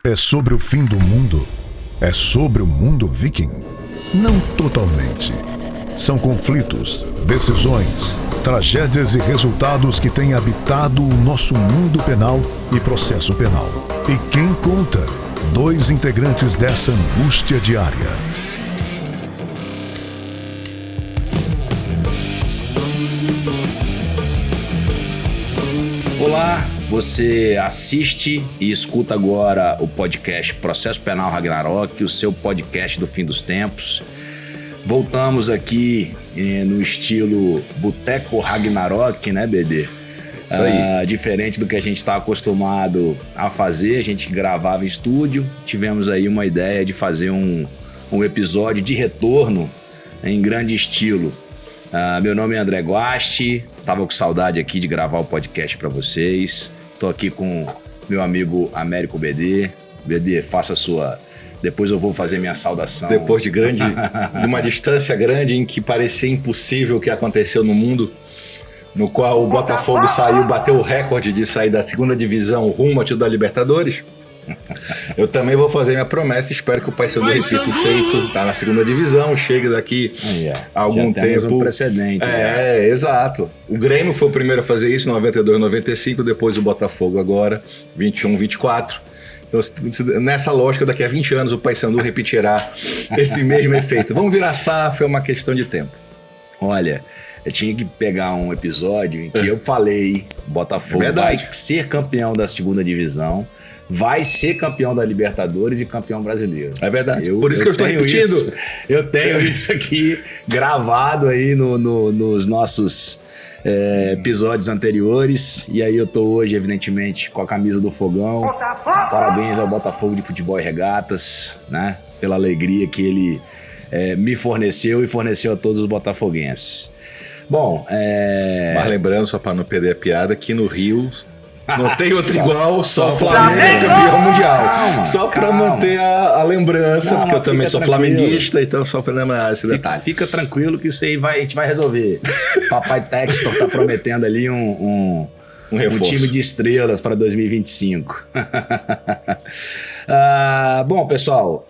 É sobre o fim do mundo? É sobre o mundo viking? Não totalmente. São conflitos, decisões, tragédias e resultados que têm habitado o nosso mundo penal e processo penal. E quem conta? 2 integrantes dessa angústia diária. Olá, você assiste e escuta agora o podcast Processo Penal Ragnarok, o seu podcast do fim dos tempos. Voltamos aqui no estilo Boteco Ragnarok, né, BD? Diferente do que a gente está acostumado a fazer, a gente gravava em estúdio. Tivemos aí uma ideia de fazer um episódio de retorno em grande estilo. Meu nome é André Guasti, tava com saudade aqui de gravar o podcast para vocês. Tô aqui com meu amigo Américo BD. BD, faça a sua... Depois eu vou fazer minha saudação. Depois de uma distância grande em que parecia impossível o que aconteceu no mundo, no qual o Botafogo bateu o recorde de sair da segunda divisão rumo ao título da Libertadores, eu também vou fazer minha promessa. Espero que o Paysandu repita o feito, tá na segunda divisão, chegue daqui a algum tempo. Já temos um precedente. Exato. O Grêmio foi o primeiro a fazer isso, 92, 95, depois o Botafogo agora, 21, 24. Então, nessa lógica, daqui a 20 anos o Paysandu repetirá esse mesmo efeito. Vamos virar SAF, é uma questão de tempo. Olha, eu tinha que pegar um episódio em que eu falei: Botafogo vai ser campeão da segunda divisão, vai ser campeão da Libertadores e campeão brasileiro. É verdade. Por isso que eu estou repetindo. Eu tenho isso aqui gravado aí nos nossos episódios anteriores. E aí eu tô hoje, evidentemente, com a camisa do Fogão. Botafogo! Parabéns ao Botafogo de Futebol e Regatas, né? Pela alegria que ele me forneceu e forneceu a todos os botafoguenses. Bom, Mas lembrando, só para não perder a piada, que no Rio não tem outro igual, só o Flamengo campeão mundial. Só para manter a lembrança, porque eu também sou flamenguista, então só para lembrar esse detalhe. Fica tranquilo que isso aí a gente vai resolver. Papai Textor tá prometendo ali um time de estrelas para 2025. Bom, pessoal,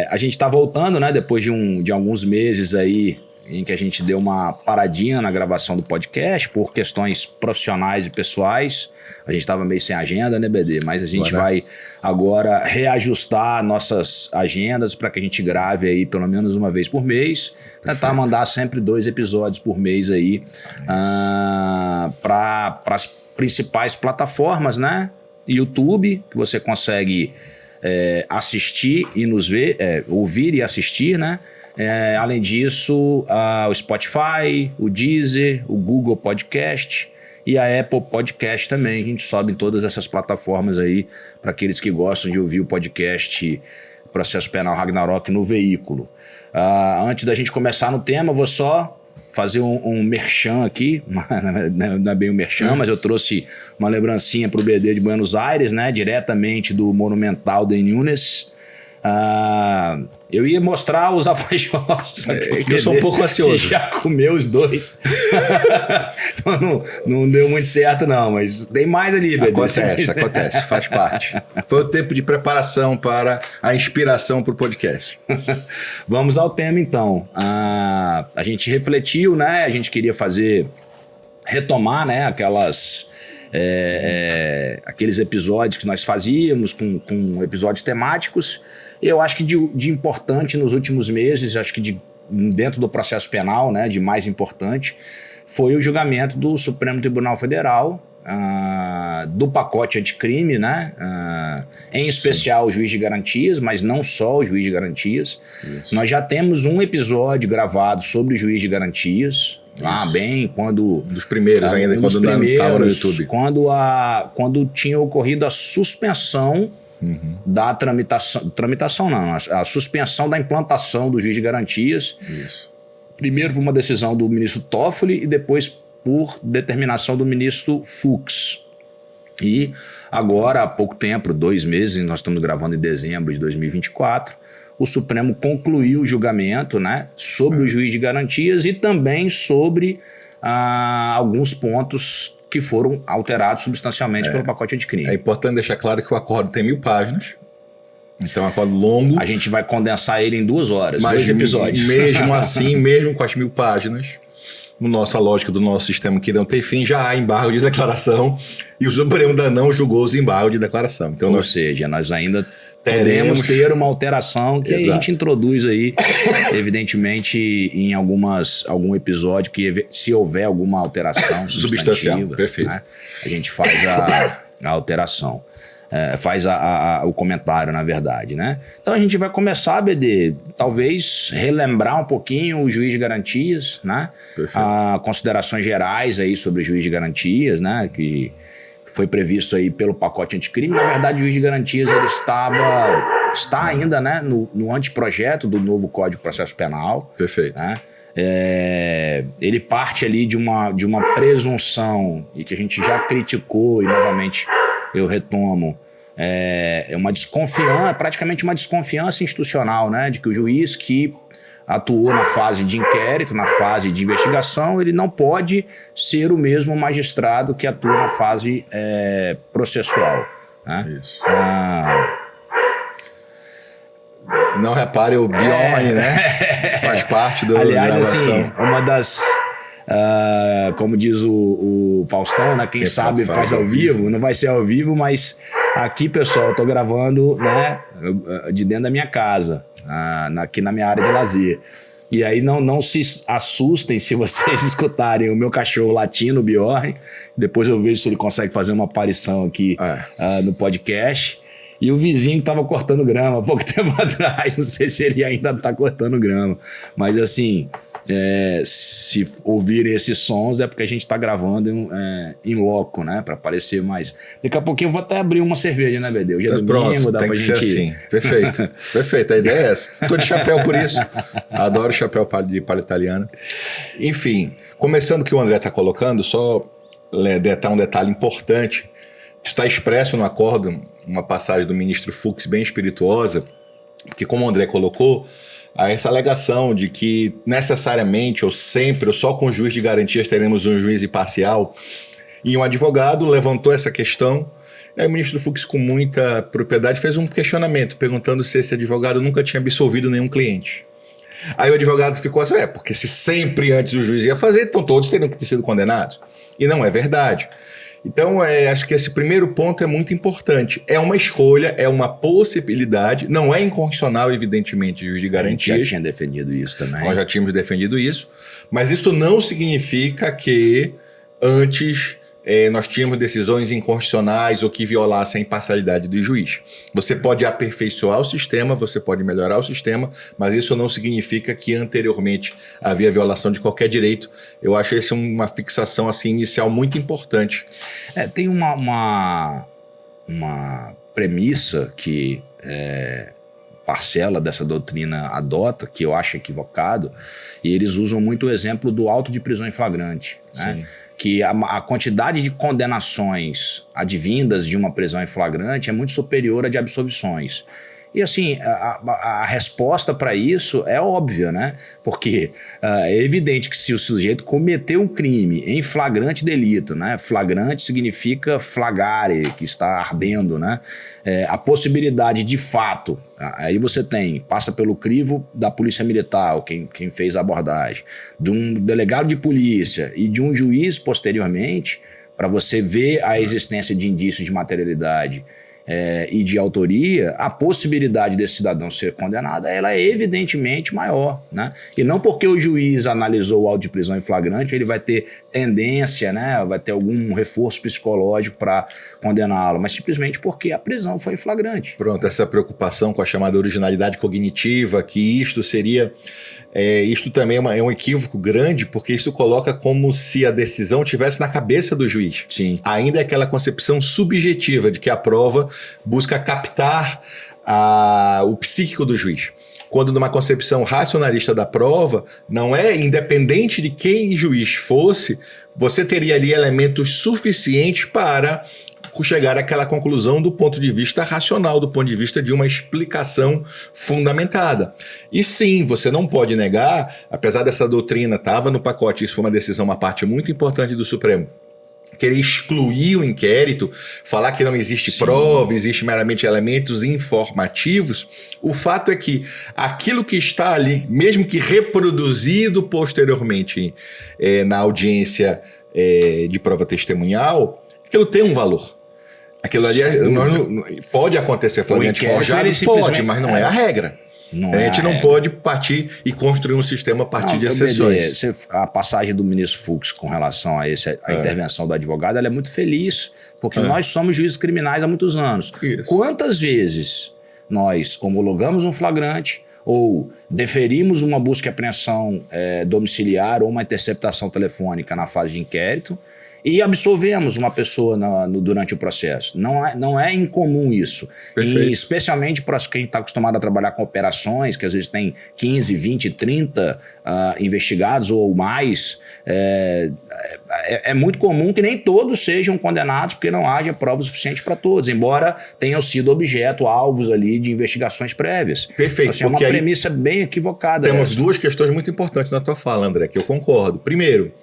a gente tá voltando, né? Depois de alguns meses aí em que a gente deu uma paradinha na gravação do podcast por questões profissionais e pessoais. A gente estava meio sem agenda, né, BD? Mas a gente vai agora reajustar nossas agendas para que a gente grave aí pelo menos uma vez por mês. Tentar mandar sempre 2 episódios por mês aí para as principais plataformas, né? YouTube, que você consegue assistir e nos ver, ouvir e assistir, né? Além disso, o Spotify, o Deezer, o Google Podcast e a Apple Podcast também. A gente sobe em todas essas plataformas aí para aqueles que gostam de ouvir o podcast Processo Penal Ragnarok no veículo. Antes da gente começar no tema, eu vou só fazer um merchan aqui. Não é bem um merchan, mas eu trouxe uma lembrancinha para o BD de Buenos Aires, né? Diretamente do Monumental de Nunes. Eu ia mostrar os alfajores. Que eu sou um pouco ansioso. Já comeu os 2. Então não deu muito certo, não. Mas tem mais ali, BD. Acontece, faz parte. Foi o tempo de preparação para a inspiração para o podcast. Vamos ao tema, então. A gente refletiu, né? A gente queria retomar, né? Aqueles episódios que nós fazíamos com episódios temáticos. Eu acho que de importante nos últimos meses, acho que dentro do processo penal, né, de mais importante, foi o julgamento do Supremo Tribunal Federal, do pacote anticrime, né, em especial o juiz de garantias, mas não só o juiz de garantias. Isso. Nós já temos um episódio gravado sobre o juiz de garantias, lá bem quando... Dos primeiros ainda, quando não estava no YouTube. Quando tinha ocorrido a suspensão da tramitação não, a suspensão da implantação do juiz de garantias. Isso. Primeiro por uma decisão do ministro Toffoli e depois por determinação do ministro Fux. E agora, há pouco tempo, 2 meses, nós estamos gravando em dezembro de 2024, o Supremo concluiu o julgamento, né, sobre o juiz de garantias e também sobre alguns pontos que foram alterados substancialmente pelo pacote anticrime. É importante deixar claro que o acordo tem 1000 páginas. Então é um acordo longo. A gente vai condensar ele em 2 horas, 2 episódios. Mesmo assim, mesmo com as 1000 páginas, no nossa lógica do nosso sistema que não tem fim, já há embargo de declaração e o Supremo ainda não julgou os embargos de declaração. Então, ou seja, nós ainda podemos ter uma alteração que aí a gente introduz aí, evidentemente, em algum episódio que se houver alguma alteração substantiva, perfeito. Né, a gente faz a alteração. Faz o comentário, na verdade, né? Então a gente vai começar, BD, talvez relembrar um pouquinho o juiz de garantias, né? Considerações gerais aí sobre o juiz de garantias, né? Que foi previsto aí pelo pacote anticrime. Na verdade, o juiz de garantias ele está ainda, né? No anteprojeto do novo Código de Processo Penal. Perfeito. Né? Ele parte ali de uma presunção e que a gente já criticou e novamente eu retomo, uma desconfiança, praticamente uma desconfiança institucional, né, de que o juiz que atuou na fase de inquérito, na fase de investigação, ele não pode ser o mesmo magistrado que atua na fase processual. Né? Isso. Não repare o Bjorn, né? Faz parte do... Aliás, assim, uma das... como diz o Faustão, né? Quem sabe faz ao vivo. Não vai ser ao vivo, mas aqui, pessoal, eu tô gravando, né, de dentro da minha casa, aqui na minha área de lazer. E aí não se assustem se vocês escutarem o meu cachorro latindo, o Bjorn. Depois eu vejo se ele consegue fazer uma aparição aqui no podcast. E o vizinho que tava cortando grama há pouco tempo atrás, não sei se ele ainda tá cortando grama. Mas assim... se ouvirem esses sons é porque a gente tá gravando em loco, né? Pra parecer mais... Daqui a pouquinho eu vou até abrir uma cerveja, né, BD? Hoje é domingo, dá pra gente... Assim. Perfeito, perfeito. A ideia é essa. Tô de chapéu por isso. Adoro chapéu de palha italiana. Enfim, começando o que o André tá colocando, só um detalhe importante. Está expresso no acordo uma passagem do ministro Fux bem espirituosa, que como o André colocou, há essa alegação de que necessariamente ou sempre ou só com o juiz de garantias teremos um juiz imparcial, e um advogado levantou essa questão, e aí o ministro Fux com muita propriedade fez um questionamento perguntando se esse advogado nunca tinha absolvido nenhum cliente. Aí o advogado ficou assim, porque se sempre antes o juiz ia fazer, então todos teriam que ter sido condenados. E não é verdade. Então, acho que esse primeiro ponto é muito importante. É uma escolha, é uma possibilidade, não é inconstitucional, evidentemente, o juiz de garantias. A gente já tinha defendido isso também. Nós já tínhamos defendido isso, mas isso não significa que antes nós tínhamos decisões inconstitucionais ou que violassem a imparcialidade do juiz. Você pode aperfeiçoar o sistema, você pode melhorar o sistema, mas isso não significa que anteriormente havia violação de qualquer direito. Eu acho essa uma fixação assim, inicial muito importante. Tem uma premissa que parcela dessa doutrina adota, que eu acho equivocado, e eles usam muito o exemplo do auto de prisão em flagrante, né? Que a quantidade de condenações advindas de uma prisão em flagrante é muito superior à de absolvições. E assim, a resposta para isso é óbvia, né? Porque é evidente que se o sujeito cometeu um crime em flagrante delito, né? Flagrante significa flagare, que está ardendo, né? A possibilidade de fato, aí você passa pelo crivo da polícia militar, quem fez a abordagem, de um delegado de polícia e de um juiz posteriormente, para você ver a existência de indícios de materialidade e de autoria, a possibilidade desse cidadão ser condenado, ela é evidentemente maior, né? E não porque o juiz analisou o auto de prisão em flagrante, ele vai ter tendência, né? Vai ter algum reforço psicológico para condená-lo, mas simplesmente porque a prisão foi em flagrante. Pronto, essa preocupação com a chamada originalidade cognitiva, que isto seria... isto também é um equívoco grande, porque isso coloca como se a decisão estivesse na cabeça do juiz. Sim. Ainda é aquela concepção subjetiva de que a prova busca captar o psíquico do juiz. Quando numa concepção racionalista da prova, não é independente de quem juiz fosse, você teria ali elementos suficientes para chegar àquela conclusão do ponto de vista racional, do ponto de vista de uma explicação fundamentada. E sim, você não pode negar, apesar dessa doutrina estava no pacote, isso foi uma decisão, uma parte muito importante do Supremo, querer excluir o inquérito, falar que não existe prova, existe meramente elementos informativos, o fato é que aquilo que está ali, mesmo que reproduzido posteriormente na audiência de prova testemunhal, aquilo tem um valor. Aquilo ali pode acontecer flagrante forjado? Pode, mas não é a regra. A gente não pode partir e construir um sistema a partir de exceções. A passagem do ministro Fux com relação a a intervenção do advogado, ela é muito feliz, porque nós somos juízes criminais há muitos anos. Isso. Quantas vezes nós homologamos um flagrante ou deferimos uma busca e apreensão domiciliar ou uma interceptação telefônica na fase de inquérito e absolvemos uma pessoa durante o processo. Não é incomum isso. E especialmente para quem está acostumado a trabalhar com operações, que às vezes tem 15, 20, 30 investigados ou mais, é muito comum que nem todos sejam condenados porque não haja prova suficiente para todos, embora tenham sido objeto, alvos ali de investigações prévias. Perfeito. Assim, é uma premissa bem equivocada. Temos duas questões muito importantes na tua fala, André, que eu concordo. Primeiro,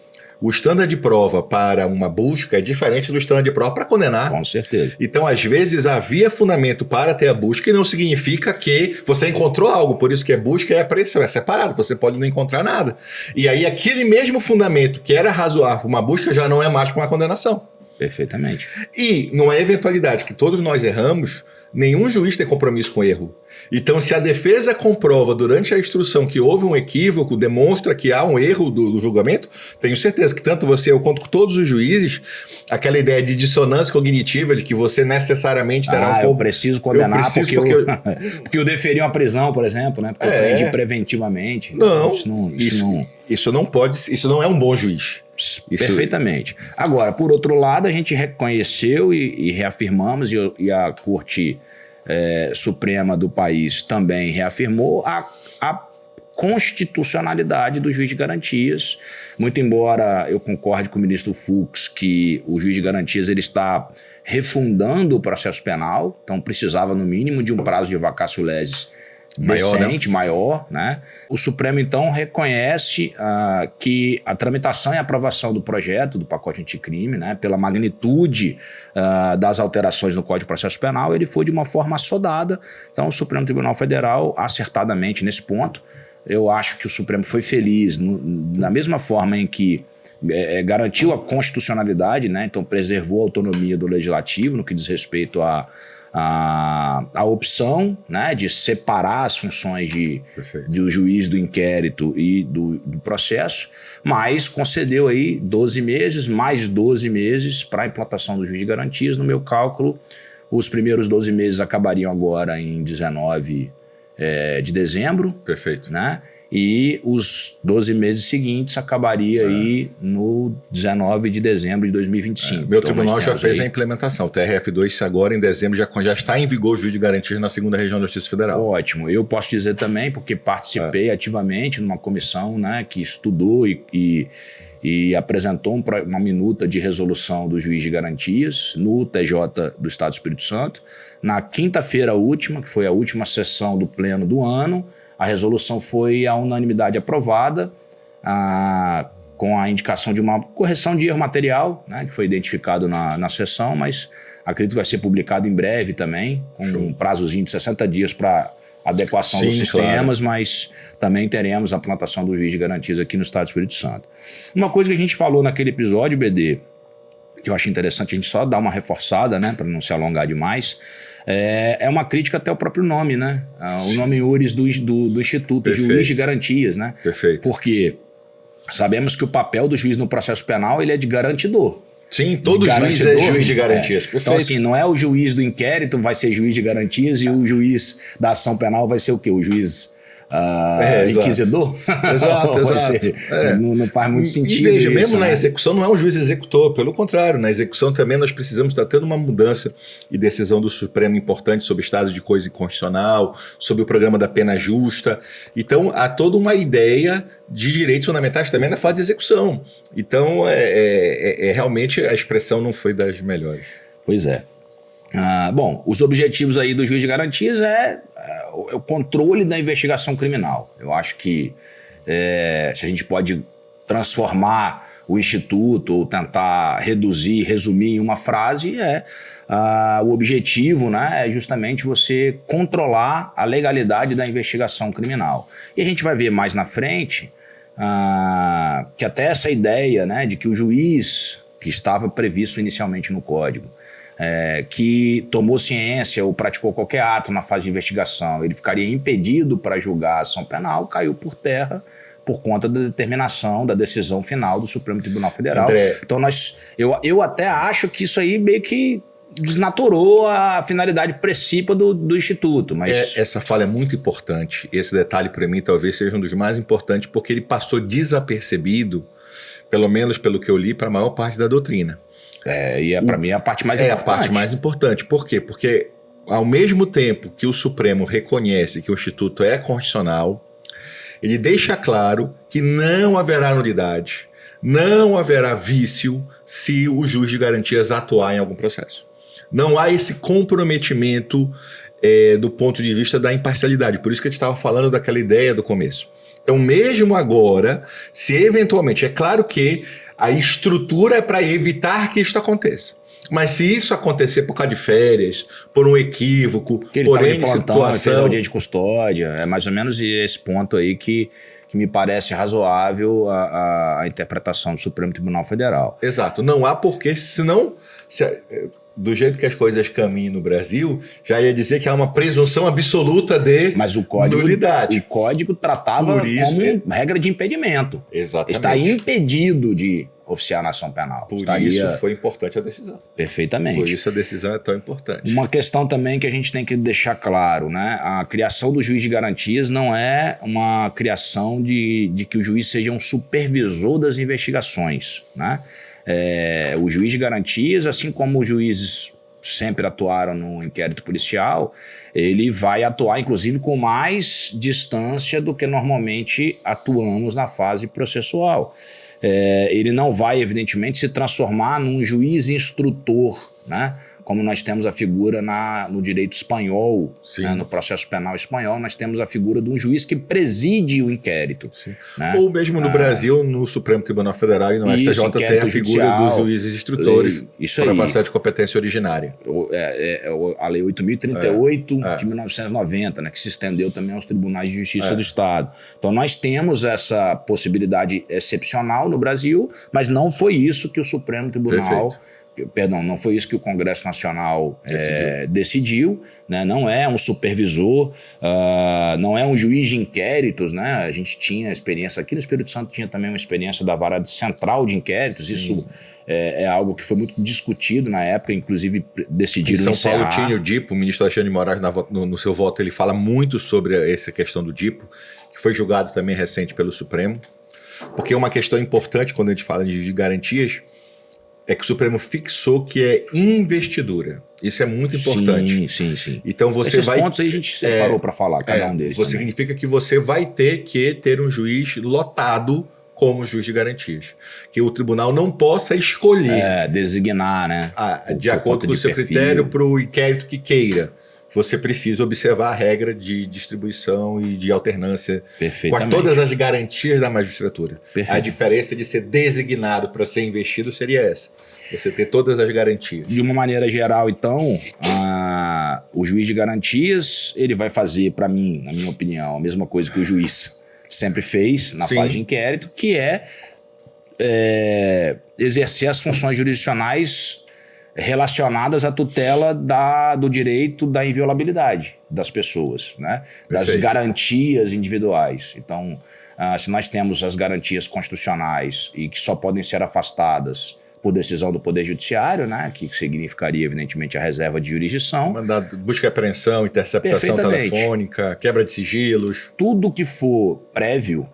o estándar de prova para uma busca é diferente do estándar de prova para condenar. Com certeza. Então, às vezes, havia fundamento para ter a busca e não significa que você encontrou algo. Por isso que a busca e a apreensão é separado. Você pode não encontrar nada. E aí, aquele mesmo fundamento que era razoável para uma busca já não é mais para uma condenação. Perfeitamente. E, numa eventualidade que todos nós erramos, nenhum juiz tem compromisso com erro. Então, se a defesa comprova durante a instrução que houve um equívoco, demonstra que há um erro do julgamento, tenho certeza que tanto você eu quanto todos os juízes, aquela ideia de dissonância cognitiva, de que você necessariamente terá eu preciso condenar porque eu deferi uma prisão, por exemplo, né? Porque eu prendi preventivamente. Isso não é um bom juiz. Perfeitamente. Agora, por outro lado, a gente reconheceu e reafirmamos, e a Corte Suprema do país também reafirmou a constitucionalidade do juiz de garantias. Muito embora eu concorde com o ministro Fux que o juiz de garantias ele está refundando o processo penal, então precisava no mínimo de um prazo de vacatio legis maior, né? O Supremo, então, reconhece que a tramitação e aprovação do projeto do pacote anticrime, né, pela magnitude das alterações no Código de Processo Penal, ele foi de uma forma assodada. Então, o Supremo Tribunal Federal, acertadamente nesse ponto, eu acho que o Supremo foi feliz, da mesma forma em que garantiu a constitucionalidade, né, então preservou a autonomia do Legislativo no que diz respeito a opção, né, de separar as funções do juiz do inquérito e do processo, mas concedeu aí 12 meses, mais 12 meses para a implantação do juiz de garantias. No meu cálculo, os primeiros 12 meses acabariam agora em 19 de dezembro. Perfeito. Né? E os 12 meses seguintes acabaria aí no 19 de dezembro de 2025. Meu tribunal já fez a implementação. O TRF2 agora em dezembro já está em vigor o juiz de garantias na 2ª Região da Justiça Federal. Ótimo. Eu posso dizer também, porque participei ativamente numa comissão, né, que estudou e apresentou uma minuta de resolução do juiz de garantias no TJ do Estado do Espírito Santo. Na quinta-feira última, que foi a última sessão do pleno do ano, a resolução foi à unanimidade aprovada, com a indicação de uma correção de erro material, né, que foi identificado na sessão, mas acredito que vai ser publicado em breve também, com um prazozinho de 60 dias para adequação dos sistemas, claro. Mas também teremos a implantação do juiz de garantias aqui no Estado do Espírito Santo. Uma coisa que a gente falou naquele episódio, BD, que eu acho interessante a gente só dar uma reforçada, né, para não se alongar demais, é uma crítica até ao próprio nome, né? O nome iuris do Instituto, Perfeito. Juiz de Garantias, né? Perfeito. Porque sabemos que o papel do juiz no processo penal ele é de garantidor. Sim, todo juiz é juiz de garantias. Então, assim, não é o juiz do inquérito vai ser juiz de garantias e o juiz da ação penal vai ser o quê? O juiz inquisidor? Exato. Não faz muito sentido. E veja, isso, mesmo né? na execução não é um juiz executor, pelo contrário, na execução também nós precisamos estar tendo uma mudança e decisão do Supremo importante sobre estado de coisa inconstitucional, sobre o programa da pena justa. Então há toda uma ideia de direitos fundamentais também na fase de execução. Então realmente a expressão não foi das melhores. Pois é. Bom, os objetivos aí do juiz de garantias é o controle da investigação criminal. Eu acho que se a gente pode transformar o Instituto, ou tentar reduzir, resumir em uma frase, o objetivo, né, é justamente você controlar a legalidade da investigação criminal. E a gente vai ver mais na frente que até essa ideia, né, de que o juiz, que estava previsto inicialmente no Código, que tomou ciência ou praticou qualquer ato na fase de investigação, ele ficaria impedido para julgar a ação penal, caiu por terra por conta da determinação, da decisão final do Supremo Tribunal Federal. André. Então eu até acho que isso aí meio que desnaturou a finalidade principal do Instituto. Mas essa fala é muito importante. Esse detalhe, para mim, talvez seja um dos mais importantes, porque ele passou desapercebido, pelo menos pelo que eu li, para a maior parte da doutrina. Para mim é a parte mais importante. É a parte mais importante. Por quê? Porque ao mesmo tempo que o Supremo reconhece que o Instituto é constitucional, ele deixa claro que não haverá nulidade, não haverá vício se o juiz de garantias atuar em algum processo. Não há esse comprometimento do ponto de vista da imparcialidade. Por isso que a gente estava falando daquela ideia do começo. Então, mesmo agora, se eventualmente... É claro que a estrutura é para evitar que isso aconteça. Mas se isso acontecer por causa de férias, por um equívoco, que ele por de N plantão, situação... fez audiência de custódia, é mais ou menos esse ponto aí que me parece razoável a interpretação do Supremo Tribunal Federal. Exato. Não há porquê, senão... do jeito que as coisas caminham no Brasil, já ia dizer que há uma presunção absoluta de Mas o código, nulidade. O código tratava como regra de impedimento. Exatamente. Está impedido de oficiar na ação penal. Por isso foi importante a decisão. Perfeitamente. Por isso a decisão é tão importante. Uma questão também que a gente tem que deixar claro, né? A criação do juiz de garantias não é uma criação de que o juiz seja um supervisor das investigações, né? O juiz de garantias, assim como os juízes sempre atuaram no inquérito policial, ele vai atuar, inclusive, com mais distância do que normalmente atuamos na fase processual. Ele não vai, evidentemente, se transformar num juiz instrutor, né? Como nós temos a figura no direito espanhol, né? No processo penal espanhol, nós temos a figura de um juiz que preside o inquérito. Né? Ou mesmo no Brasil, no Supremo Tribunal Federal e no STJ tem a figura dos juízes instrutores para processo de competência originária. A Lei 8.038 de 1990, né? Que se estendeu também aos tribunais de justiça do Estado. Então nós temos essa possibilidade excepcional no Brasil, mas não foi isso que o Supremo Tribunal... Perdão, não foi isso que o Congresso Nacional decidiu, né? Não é um supervisor, não é um juiz de inquéritos, né? A gente tinha experiência aqui no Espírito Santo, tinha também uma experiência da Vara Central de Inquéritos. Sim. Isso é algo que foi muito discutido na época, inclusive decidiram São Paulo tinha o DIPO, o ministro Alexandre de Moraes no seu voto ele fala muito sobre essa questão do DIPO, que foi julgado também recente pelo Supremo, porque é uma questão importante quando a gente fala de garantias, é que o Supremo fixou que é investidura. Isso é muito importante. Sim. Então você Esses pontos aí a gente separou para falar, cada um deles. Significa que você vai ter que ter um juiz lotado como juiz de garantias. Que o tribunal não possa escolher. Designar, né? De acordo com o seu critério para o inquérito que queira. Você precisa observar a regra de distribuição e de alternância com todas as garantias da magistratura. A diferença de ser designado para ser investido seria essa. Você ter todas as garantias. De uma maneira geral, então, o juiz de garantias, ele vai fazer, para mim, na minha opinião, a mesma coisa que o juiz sempre fez na fase de inquérito, que é exercer as funções jurisdicionais relacionadas à tutela do direito da inviolabilidade das pessoas, né? Das garantias individuais. Então, se nós temos as garantias constitucionais e que só podem ser afastadas por decisão do Poder Judiciário, né? Que significaria, evidentemente, a reserva de jurisdição. Mandado, busca e apreensão, interceptação telefônica, quebra de sigilos. Tudo que for prévio.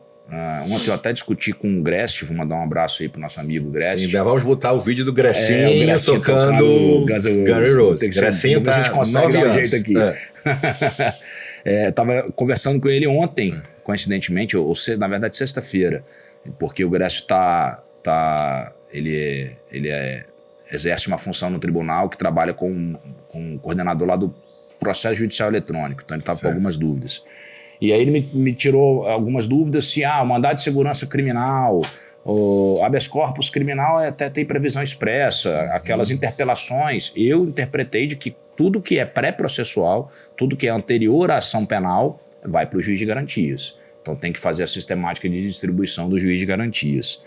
Ontem eu até discuti com o Grécio, vou mandar um abraço aí pro nosso amigo Grécio. Sim, vamos botar o vídeo do Grecinho tocando Guns N' Roses. Grecinho tá a gente consegue dar um jeito aqui. Tava conversando com ele ontem, coincidentemente, ou na verdade sexta-feira, porque o Grécio ele exerce uma função no tribunal que trabalha com um coordenador lá do processo judicial eletrônico, então ele estava com algumas dúvidas. E aí ele me tirou algumas dúvidas se o mandado de segurança criminal O habeas corpus criminal até tem previsão expressa, aquelas interpelações. Eu interpretei de que tudo que é pré-processual, tudo que é anterior à ação penal, vai para o juiz de garantias. Então tem que fazer a sistemática de distribuição do juiz de garantias.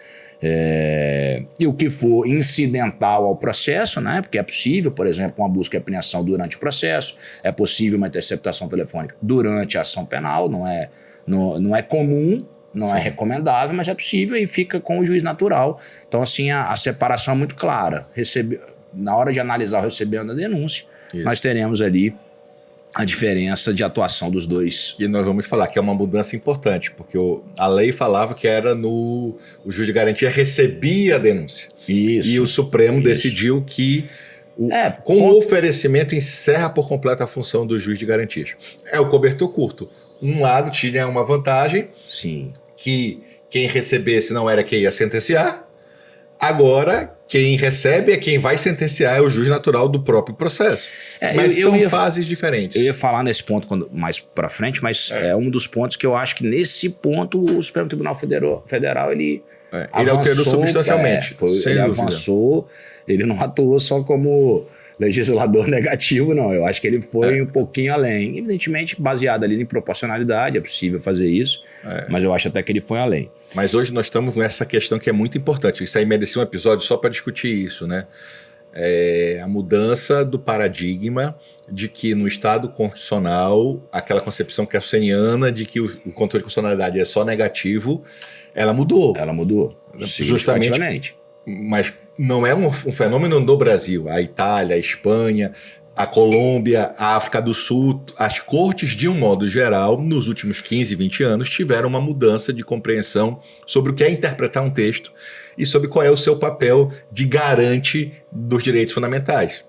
E o que for incidental ao processo, né? Porque é possível, por exemplo, uma busca e apreensão durante o processo, é possível uma interceptação telefônica durante a ação penal, não é comum, não é recomendável, mas é possível e fica com o juiz natural. Então, assim, a separação é muito clara. Na hora de analisar o recebendo a denúncia, nós teremos ali a diferença de atuação dos dois. E nós vamos falar que é uma mudança importante, porque a lei falava que era o juiz de garantia recebia a denúncia. Isso. E o Supremo decidiu que o oferecimento encerra por completo a função do juiz de garantias. É o cobertor curto. Um lado tinha uma vantagem, sim, que quem recebesse não era quem ia sentenciar. Agora, quem recebe é quem vai sentenciar, é o juiz natural do próprio processo. Mas são fases diferentes. Eu ia falar nesse ponto mais para frente, mas é um dos pontos que eu acho que nesse ponto o Supremo Tribunal Federal ele alterou substancialmente. Ele avançou, ele não atuou só como legislador negativo, não. Eu acho que ele foi um pouquinho além. Evidentemente, baseado ali em proporcionalidade, é possível fazer isso, mas eu acho até que ele foi além. Mas hoje nós estamos com essa questão que é muito importante. Isso aí merecia um episódio só para discutir isso, né? A mudança do paradigma de que no Estado constitucional, aquela concepção cassaniana de que o controle de constitucionalidade é só negativo, ela mudou. Ela mudou, justamente. Mas não é um fenômeno no Brasil. A Itália, a Espanha, a Colômbia, a África do Sul, as cortes, de um modo geral, nos últimos 15, 20 anos, tiveram uma mudança de compreensão sobre o que é interpretar um texto e sobre qual é o seu papel de garante dos direitos fundamentais.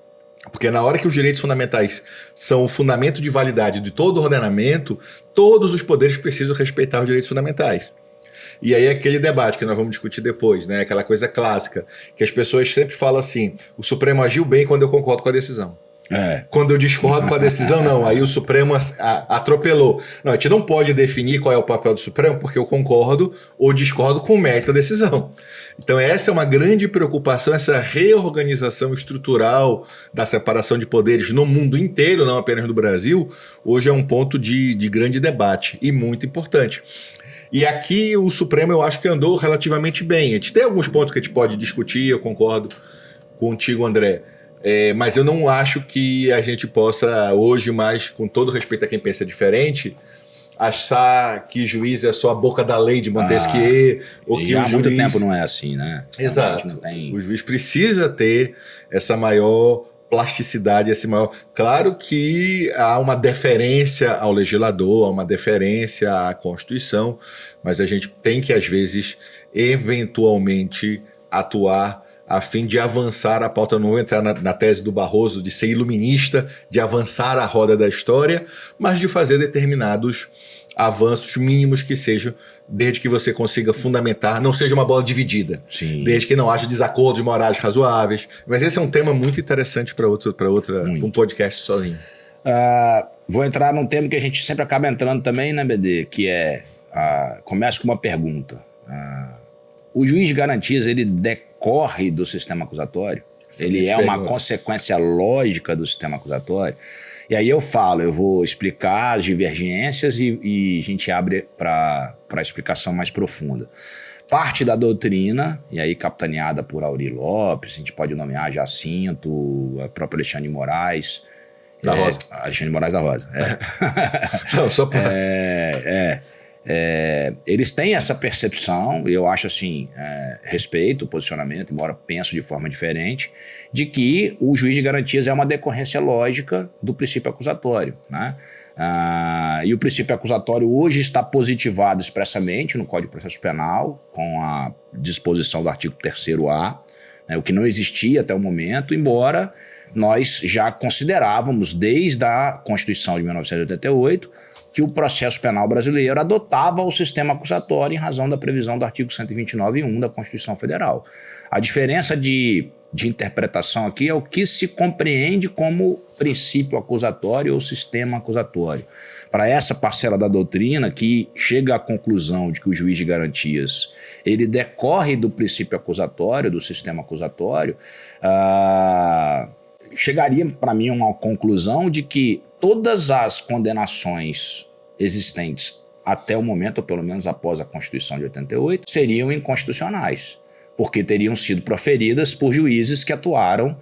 Porque na hora que os direitos fundamentais são o fundamento de validade de todo o ordenamento, todos os poderes precisam respeitar os direitos fundamentais. E aí aquele debate que nós vamos discutir depois, né? Aquela coisa clássica, que as pessoas sempre falam assim, o Supremo agiu bem quando eu concordo com a decisão. Quando eu discordo com a decisão, não. Aí o Supremo atropelou. Não, a gente não pode definir qual é o papel do Supremo porque eu concordo ou discordo com o mérito da decisão. Então essa é uma grande preocupação, essa reorganização estrutural da separação de poderes no mundo inteiro, não apenas no Brasil, hoje é um ponto de grande debate e muito importante. E aqui o Supremo eu acho que andou relativamente bem. A gente tem alguns pontos que a gente pode discutir, eu concordo contigo, André. Mas eu não acho que a gente possa hoje, mais com todo respeito a quem pensa diferente, achar que juiz é só a boca da lei de Montesquieu. Ou que há muito tempo não é assim, né? Exato. Não tem... O juiz precisa ter essa maior plasticidade, esse maior... Claro que há uma deferência ao legislador, há uma deferência à Constituição, mas a gente tem que, às vezes, eventualmente atuar a fim de avançar a pauta. Não vou entrar na tese do Barroso de ser iluminista, de avançar a roda da história, mas de fazer determinados avanços mínimos que sejam, desde que você consiga fundamentar, não seja uma bola dividida. Sim. Desde que não haja desacordos morais razoáveis. Mas esse é um tema muito interessante para um podcast sozinho. Vou entrar num tema que a gente sempre acaba entrando também, né, BD? Que começa com uma pergunta. O juiz de garantias, ele decorre do sistema acusatório? Ele é uma consequência lógica do sistema acusatório? E aí eu vou explicar as divergências e a gente abre para a explicação mais profunda. Parte da doutrina, e aí capitaneada por Aury Lopes, a gente pode nomear Jacinto, a própria Alexandre de Moraes. Da Rosa. Alexandre de Moraes da Rosa. Não, só para... eles têm essa percepção, eu acho assim, respeito o posicionamento, embora penso de forma diferente, de que o juiz de garantias é uma decorrência lógica do princípio acusatório, né? E o princípio acusatório hoje está positivado expressamente no Código de Processo Penal, com a disposição do artigo 3º-A, né, o que não existia até o momento, embora nós já considerávamos, desde a Constituição de 1988, que o processo penal brasileiro adotava o sistema acusatório em razão da previsão do artigo 129.1 da Constituição Federal. A diferença de interpretação aqui é o que se compreende como princípio acusatório ou sistema acusatório. Para essa parcela da doutrina que chega à conclusão de que o juiz de garantias ele decorre do princípio acusatório, do sistema acusatório, chegaria para mim a uma conclusão de que todas as condenações existentes até o momento, ou pelo menos após a Constituição de 88, seriam inconstitucionais, porque teriam sido proferidas por juízes que atuaram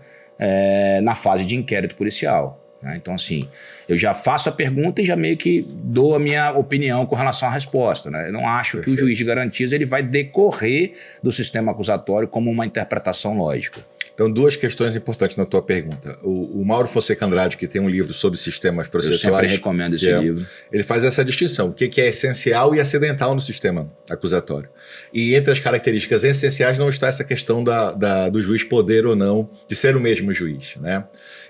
na fase de inquérito policial. Então, assim, eu já faço a pergunta e já meio que dou a minha opinião com relação à resposta. Eu não acho que o juiz de garantias ele vai decorrer do sistema acusatório como uma interpretação lógica. Então, duas questões importantes na tua pergunta. O Mauro Fonseca Andrade, que tem um livro sobre sistemas processuais... Eu sempre recomendo esse livro. Ele faz essa distinção, o que é essencial e acidental no sistema acusatório. E entre as características essenciais não está essa questão do juiz poder ou não de ser o mesmo juiz, né?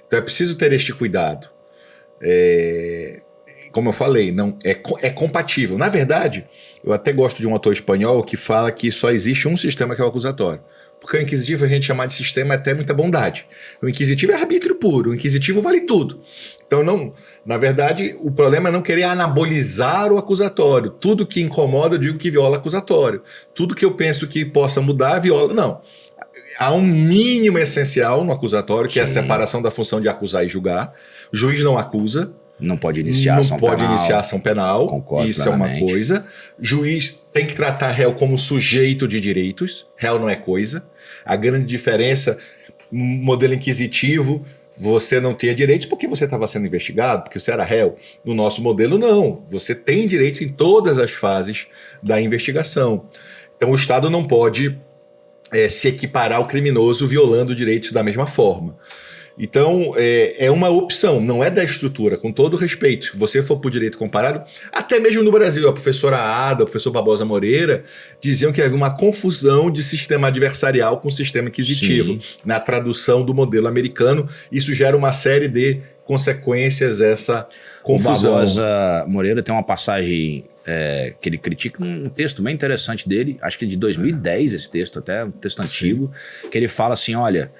Então é preciso ter este cuidado. Como eu falei, não é compatível. Na verdade, eu até gosto de um autor espanhol que fala que só existe um sistema que é o acusatório. Porque o inquisitivo a gente chamar de sistema é até muita bondade. O inquisitivo é arbítrio puro, o inquisitivo vale tudo. Então, não, na verdade, o problema é não querer anabolizar o acusatório. Tudo que incomoda, eu digo que viola acusatório. Tudo que eu penso que possa mudar, viola. Não. Há um mínimo essencial no acusatório, que é a separação da função de acusar e julgar. O juiz não acusa. Não pode iniciar ação penal. Não pode iniciar ação penal. Concordo Isso plenamente. É uma coisa. Juiz tem que tratar réu como sujeito de direitos. Réu não é coisa. A grande diferença, no modelo inquisitivo, você não tinha direitos porque você estava sendo investigado, porque você era réu. No nosso modelo, não. Você tem direitos em todas as fases da investigação. Então, o Estado não pode se equiparar ao criminoso violando direitos da mesma forma. Então, é uma opção, não é da estrutura, com todo respeito. Se você for para o direito comparado, até mesmo no Brasil, a professora Ada, o professor Barbosa Moreira, diziam que havia uma confusão de sistema adversarial com sistema inquisitivo. Sim. Na tradução do modelo americano, isso gera uma série de consequências, essa confusão. O Barbosa Moreira tem uma passagem... que ele critica um texto bem interessante dele, acho que de 2010 esse texto, até um texto antigo, que ele fala assim, olha,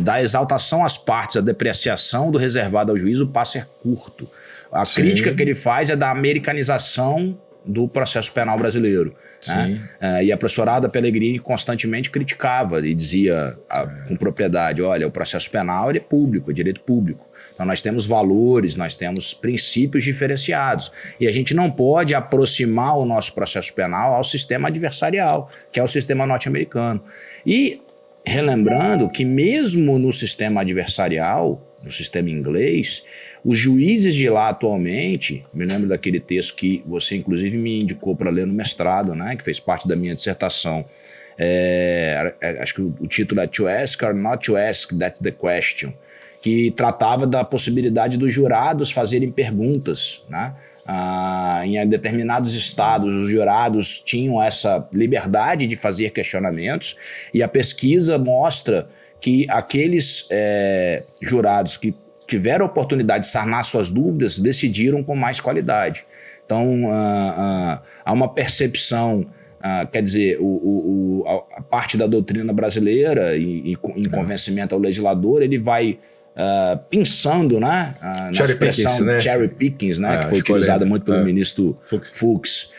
da exaltação às partes, a depreciação do reservado ao juízo, o passo é curto. A crítica que ele faz é da americanização do processo penal brasileiro. Né? E a professora Ada Pellegrini constantemente criticava e dizia com propriedade, olha, o processo penal ele é público, é direito público. Então nós temos valores, nós temos princípios diferenciados. E a gente não pode aproximar o nosso processo penal ao sistema adversarial, que é o sistema norte-americano. E relembrando que mesmo no sistema adversarial, no sistema inglês, os juízes de lá atualmente, me lembro daquele texto que você inclusive me indicou para ler no mestrado, né, que fez parte da minha dissertação, acho que o título é To Ask or Not to Ask, That's the Question, que tratava da possibilidade dos jurados fazerem perguntas, né? Em determinados estados, os jurados tinham essa liberdade de fazer questionamentos e a pesquisa mostra que aqueles jurados que tiveram a oportunidade de sanar suas dúvidas decidiram com mais qualidade. Então, há uma percepção, quer dizer, a parte da doutrina brasileira e em convencimento ao legislador, ele vai pensando, né, na expressão cherry pickings, né, que foi utilizada muito pelo ministro Fux.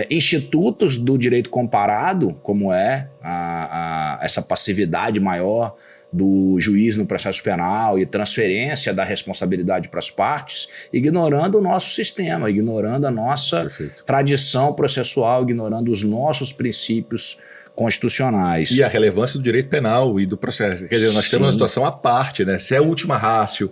Institutos do direito comparado, como essa passividade maior do juiz no processo penal e transferência da responsabilidade para as partes, ignorando o nosso sistema, ignorando a nossa tradição processual, ignorando os nossos princípios constitucionais. E a relevância do direito penal e do processo. Quer dizer, nós temos uma situação à parte, né? Se é última ratio,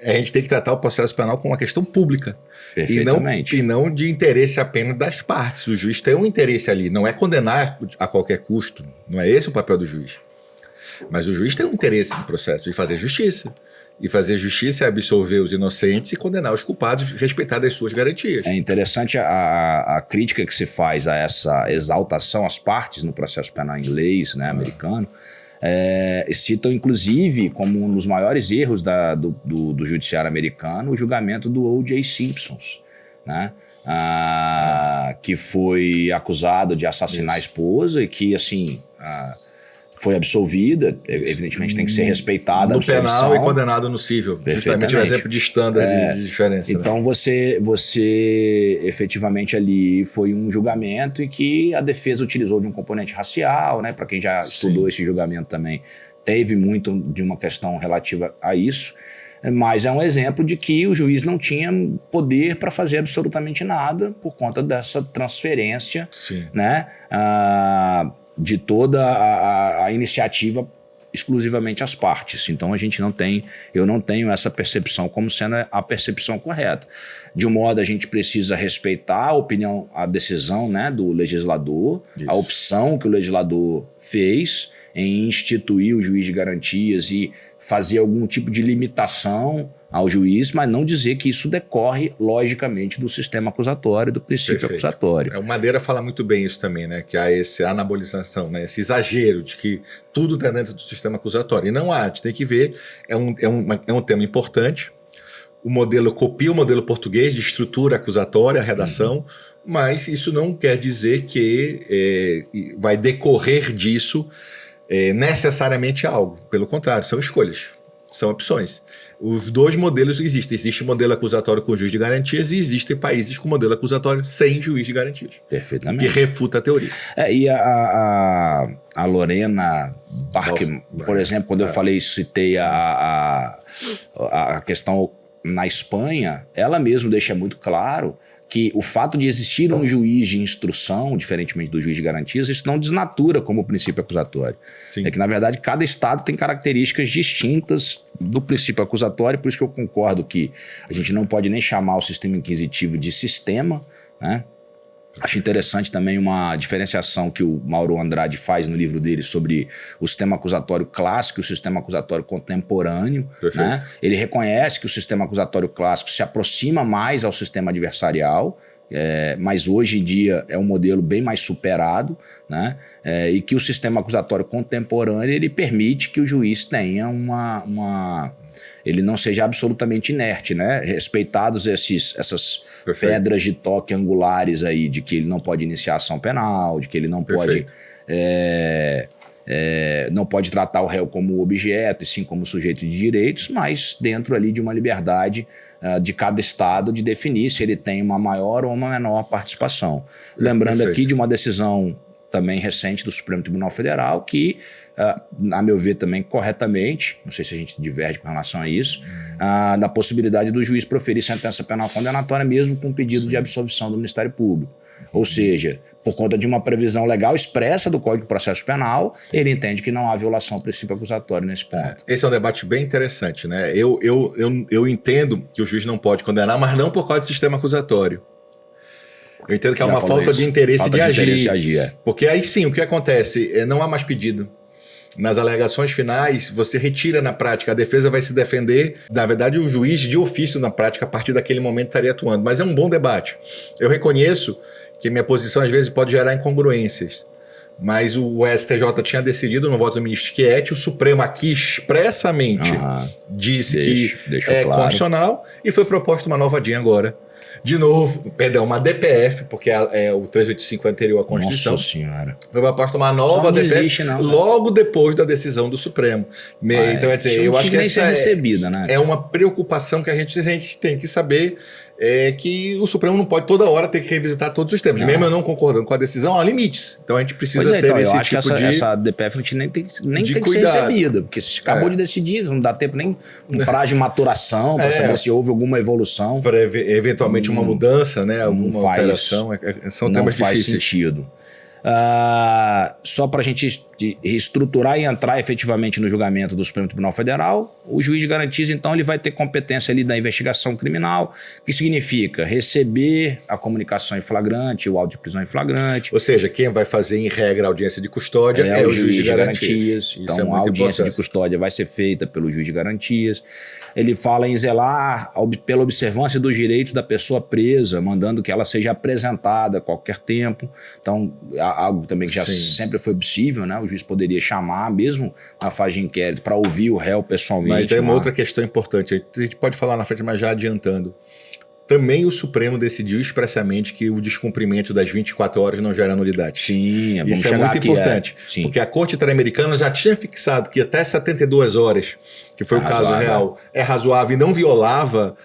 a gente tem que tratar o processo penal como uma questão pública. Perfeitamente. E não de interesse apenas das partes. O juiz tem um interesse ali, não é condenar a qualquer custo, não é esse o papel do juiz. Mas o juiz tem um interesse no processo de fazer justiça. E fazer justiça é absolver os inocentes e condenar os culpados, respeitar as suas garantias. É interessante a crítica que se faz a essa exaltação às partes no processo penal inglês, né, americano, citam, inclusive, como um dos maiores erros do judiciário americano, o julgamento do O.J. Simpson, né? Que foi acusado de assassinar a esposa e que, assim, foi absolvida. Evidentemente tem que ser respeitada. No penal e condenado no cível. Justamente um exemplo de standard de diferença. Então, né? você efetivamente ali foi um julgamento em que a defesa utilizou de um componente racial, né? Para quem já estudou esse julgamento também, teve muito de uma questão relativa a isso. Mas é um exemplo de que o juiz não tinha poder para fazer absolutamente nada por conta dessa transferência, né, de toda a iniciativa exclusivamente às partes. Então eu não tenho essa percepção como sendo a percepção correta. De um modo, a gente precisa respeitar a decisão, né, do legislador, a opção que o legislador fez em instituir o juiz de garantias e fazer algum tipo de limitação ao juiz, mas não dizer que isso decorre, logicamente, do sistema acusatório, do princípio acusatório. O Madeira fala muito bem isso também, né? Que há essa anabolização, né? Esse exagero de que tudo está dentro do sistema acusatório. E não há, a gente tem que ver, é um tema importante. O modelo copia o modelo português de estrutura acusatória, redação, mas isso não quer dizer que vai decorrer disso necessariamente algo. Pelo contrário, são escolhas, são opções. Os dois modelos existem. Existe o modelo acusatório com juiz de garantias e existem países com modelo acusatório sem juiz de garantias. Perfeitamente. Que refuta a teoria. E a Lorena Barker, por exemplo, quando eu citei a questão na Espanha, ela mesma deixa muito claro que o fato de existir um juiz de instrução, diferentemente do juiz de garantias, isso não desnatura como princípio acusatório. É que, na verdade, cada estado tem características distintas do princípio acusatório, por isso que eu concordo que a gente não pode nem chamar o sistema inquisitivo de sistema, né? Acho interessante também uma diferenciação que o Mauro Andrade faz no livro dele sobre o sistema acusatório clássico e o sistema acusatório contemporâneo, né? Ele reconhece que o sistema acusatório clássico se aproxima mais ao sistema adversarial, mas hoje em dia é um modelo bem mais superado, né? E que o sistema acusatório contemporâneo ele permite que o juiz tenha ele não seja absolutamente inerte, né? Respeitados essas pedras de toque angulares aí, de que ele não pode iniciar ação penal, de que ele não pode não pode tratar o réu como objeto, e sim como sujeito de direitos, mas dentro ali de uma liberdade de cada estado de definir se ele tem uma maior ou uma menor participação. Lembrando aqui de uma decisão também recente do Supremo Tribunal Federal que, a meu ver também corretamente, não sei se a gente diverge com relação a isso, na possibilidade do juiz proferir sentença penal condenatória mesmo com pedido de absolvição do Ministério Público. Ou seja, por conta de uma previsão legal expressa do Código de Processo Penal, ele entende que não há violação ao princípio acusatório nesse ponto. Esse é um debate bem interessante, né? Eu entendo que o juiz não pode condenar, mas não por causa do sistema acusatório. Eu entendo que há uma falta de interesse de agir. Porque aí sim, o que acontece? Não há mais pedido. Nas alegações finais, você retira na prática, a defesa vai se defender. Na verdade, o juiz de ofício na prática, a partir daquele momento, estaria atuando. Mas é um bom debate. Eu reconheço que minha posição, às vezes, pode gerar incongruências. Mas o STJ tinha decidido no voto do ministro Schietti, o Supremo aqui expressamente disse que é claro. Constitucional, e foi proposta uma nova DIN agora. De novo, uma DPF, porque o 385 é anterior à Constituição. Nossa Senhora. Foi proposta uma nova DPF logo depois da decisão do Supremo. Então, quer dizer, eu acho que essa recebida, né? É uma preocupação que a gente tem que saber, que o Supremo não pode toda hora ter que revisitar todos os temas. Mesmo eu não concordando com a decisão, há limites. Então a gente precisa ter esse eu acho tipo que essa DPF nem tem que ser recebida, porque se acabou de decidir, não dá tempo nem um prazo de maturação para saber se houve alguma evolução. Para eventualmente uma mudança, né? Alguma alteração. São temas difíceis. Não faz sentido. Só para a gente reestruturar e entrar efetivamente no julgamento do Supremo Tribunal Federal, o juiz de garantias, então, ele vai ter competência ali da investigação criminal, que significa receber a comunicação em flagrante, o auto de prisão em flagrante. Ou seja, quem vai fazer, em regra, a audiência de custódia é o juiz de garantias. Então, a audiência de custódia vai ser feita pelo juiz de garantias. Ele fala em zelar pela observância dos direitos da pessoa presa, mandando que ela seja apresentada a qualquer tempo. Então, algo também que já sempre foi possível, né? O juiz poderia chamar, mesmo na fase de inquérito, para ouvir o réu pessoalmente. Mas é uma outra questão importante. A gente pode falar na frente, mas já adiantando. Também o Supremo decidiu expressamente que o descumprimento das 24 horas não gera nulidade. Sim, vamos Isso é chegar muito aqui, importante, Sim. porque a Corte Interamericana já tinha fixado que até 72 horas, que foi o caso real, é razoável e não violava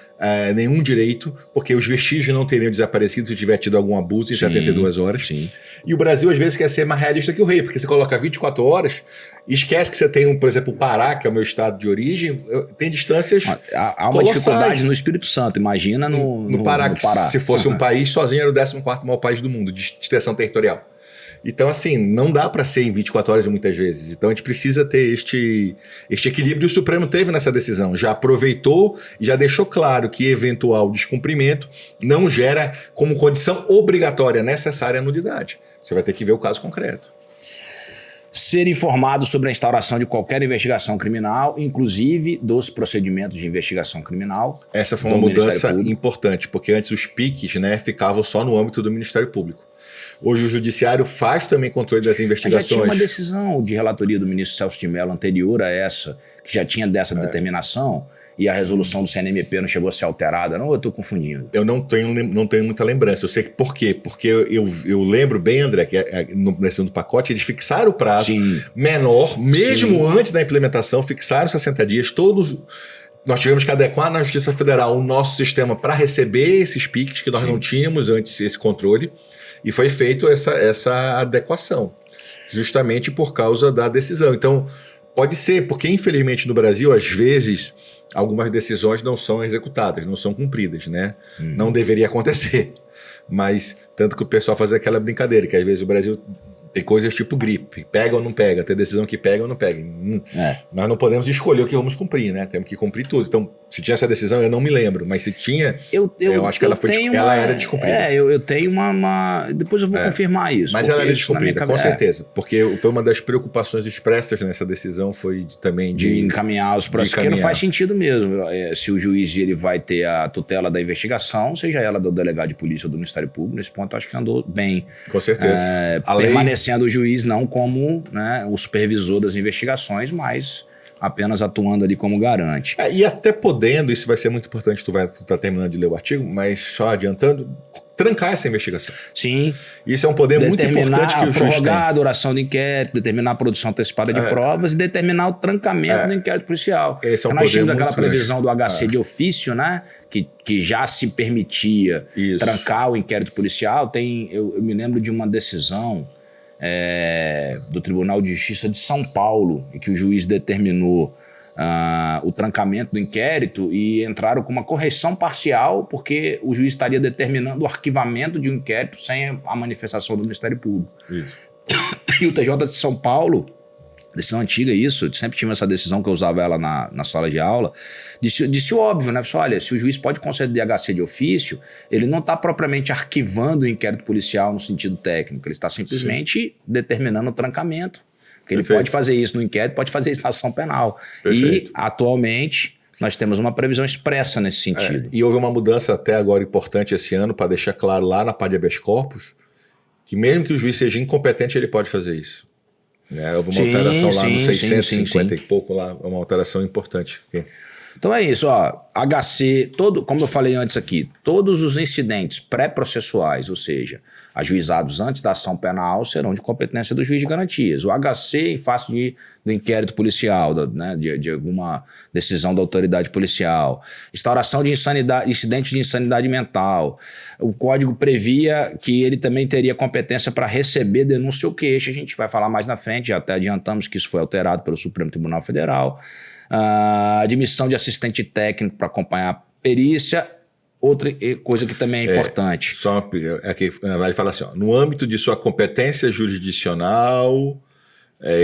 nenhum direito, porque os vestígios não teriam desaparecido se tiver tido algum abuso em 72 horas. Sim. E o Brasil, às vezes, quer ser mais realista que o rei, porque você coloca 24 horas e esquece que você tem, por exemplo, o Pará, que é o meu estado de origem, tem distâncias Há uma dificuldade no Espírito Santo, imagina no Pará. Se fosse um país, sozinho era o 14º maior país do mundo, de extensão territorial. Então, assim, não dá para ser em 24 horas muitas vezes. Então, a gente precisa ter este equilíbrio. E o Supremo teve nessa decisão. Já aproveitou e já deixou claro que eventual descumprimento não gera como condição obrigatória necessária a nulidade. Você vai ter que ver o caso concreto. Ser informado sobre a instauração de qualquer investigação criminal, inclusive dos procedimentos de investigação criminal. Essa foi uma mudança importante, porque antes os PICs, né, ficavam só no âmbito do Ministério Público. Hoje o Judiciário faz também controle das investigações. Já tinha uma decisão de relatoria do ministro Celso de Mello anterior a essa, que já tinha dessa determinação, e a resolução do CNMP não chegou a ser alterada, não? Ou eu estou confundindo? Eu não tenho muita lembrança. Eu sei que por quê? Porque eu lembro bem, André, que nesse do pacote eles fixaram o prazo menor, mesmo antes da implementação, fixaram 60 dias, nós tivemos que adequar na Justiça Federal o nosso sistema para receber esses PICs, que nós não tínhamos antes esse controle, e foi feito essa adequação, justamente por causa da decisão. Então, pode ser, porque infelizmente no Brasil, às vezes, algumas decisões não são executadas, não são cumpridas, né? Não deveria acontecer. Mas, tanto que o pessoal faz aquela brincadeira, que às vezes o Brasil tem coisas tipo gripe, pega ou não pega, tem decisão que pega ou não pega. Nós não podemos escolher o que vamos cumprir, né? Temos que cumprir tudo. Então, se tinha essa decisão, eu não me lembro, mas se tinha, eu acho que ela era descumprida. Eu tenho uma... Depois eu vou confirmar isso. Mas ela era descumprida, com certeza. Porque foi uma das preocupações expressas nessa decisão, foi também de encaminhar os processos, porque não faz sentido mesmo. Se o juiz ele vai ter a tutela da investigação, seja ela do delegado de polícia ou do Ministério Público, nesse ponto acho que andou bem. Com certeza. Permanecendo o juiz não como, né, o supervisor das investigações, mas apenas atuando ali como garante. E até podendo, isso vai ser muito importante, tu tá terminando de ler o artigo, mas só adiantando, trancar essa investigação. Sim. Isso é um poder muito importante que o juiz tem. Prorrogar a duração do inquérito, determinar a produção antecipada de provas e determinar o trancamento do inquérito policial. Esse é um nós poder tínhamos aquela muito previsão do HC de ofício, né? Que já se permitia trancar o inquérito policial. Eu me lembro de uma decisão do Tribunal de Justiça de São Paulo, em que o juiz determinou o trancamento do inquérito e entraram com uma correção parcial porque o juiz estaria determinando o arquivamento de um inquérito sem a manifestação do Ministério Público. E o TJ de São Paulo, decisão antiga isso, eu sempre tive essa decisão que eu usava ela na sala de aula, disse o óbvio, né? Olha, se o juiz pode conceder HC de ofício, ele não está propriamente arquivando o inquérito policial no sentido técnico, ele está simplesmente determinando o trancamento. Porque ele pode fazer isso no inquérito, pode fazer isso na ação penal. E, atualmente, nós temos uma previsão expressa nesse sentido. E houve uma mudança até agora importante esse ano, para deixar claro lá na parte de habeas corpus, que mesmo que o juiz seja incompetente, ele pode fazer isso. Houve uma alteração lá no 650 e pouco, lá, uma alteração importante. Então é isso, HC, como eu falei antes aqui, todos os incidentes pré-processuais, ou seja, ajuizados antes da ação penal, serão de competência do juiz de garantias. O HC em face do inquérito policial, de alguma decisão da autoridade policial. Instauração de incidente de insanidade mental. O código previa que ele também teria competência para receber denúncia ou queixa. A gente vai falar mais na frente, já até adiantamos que isso foi alterado pelo Supremo Tribunal Federal. Admissão de assistente técnico para acompanhar a perícia. Outra coisa que também é importante. Aqui vai falar assim, no âmbito de sua competência jurisdicional,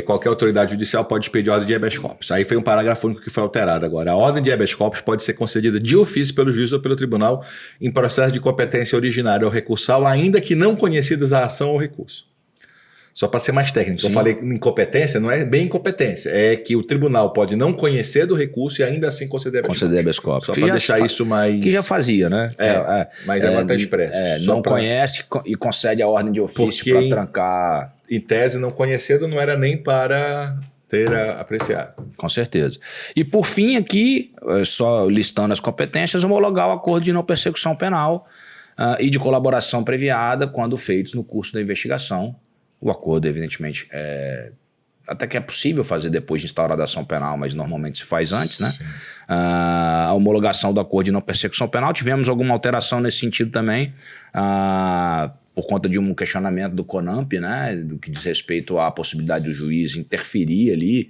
qualquer autoridade judicial pode pedir ordem de habeas corpus. Aí foi um parágrafo único que foi alterado agora. A ordem de habeas corpus pode ser concedida de ofício pelo juiz ou pelo tribunal em processo de competência originária ou recursal, ainda que não conhecidas a ação ou recurso. Só para ser mais técnico, eu falei incompetência, não é bem incompetência, é que o tribunal pode não conhecer do recurso e ainda assim conceder habeas corpus. Só para deixar isso mais... Que já fazia, né? Mas ela está expressa. Não conhece e concede a ordem de ofício para trancar em tese, não conhecendo, não era nem para ter apreciado. Com certeza. E por fim aqui, só listando as competências, homologar o acordo de não persecução penal e de colaboração previada quando feitos no curso da investigação. O acordo, evidentemente, até que é possível fazer depois de instaurada a ação penal, mas normalmente se faz antes, né? A homologação do acordo de não persecução penal. Tivemos alguma alteração nesse sentido também, por conta de um questionamento do CONAMP, né, do que diz respeito à possibilidade do juiz interferir ali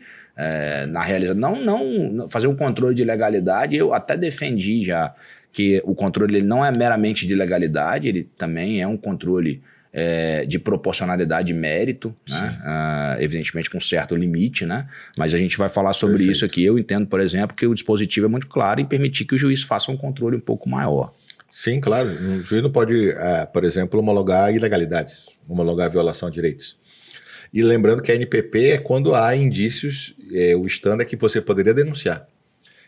na realização, não fazer um controle de legalidade. Eu até defendi já que o controle ele não é meramente de legalidade, ele também é um controle de proporcionalidade e mérito, né? Evidentemente com certo limite, né? Mas a gente vai falar sobre isso aqui. Eu entendo, por exemplo, que o dispositivo é muito claro em permitir que o juiz faça um controle um pouco maior. Sim, claro. O juiz não pode, por exemplo, homologar ilegalidades, homologar violação de direitos. E lembrando que a NPP é quando há indícios, o estándar é que você poderia denunciar.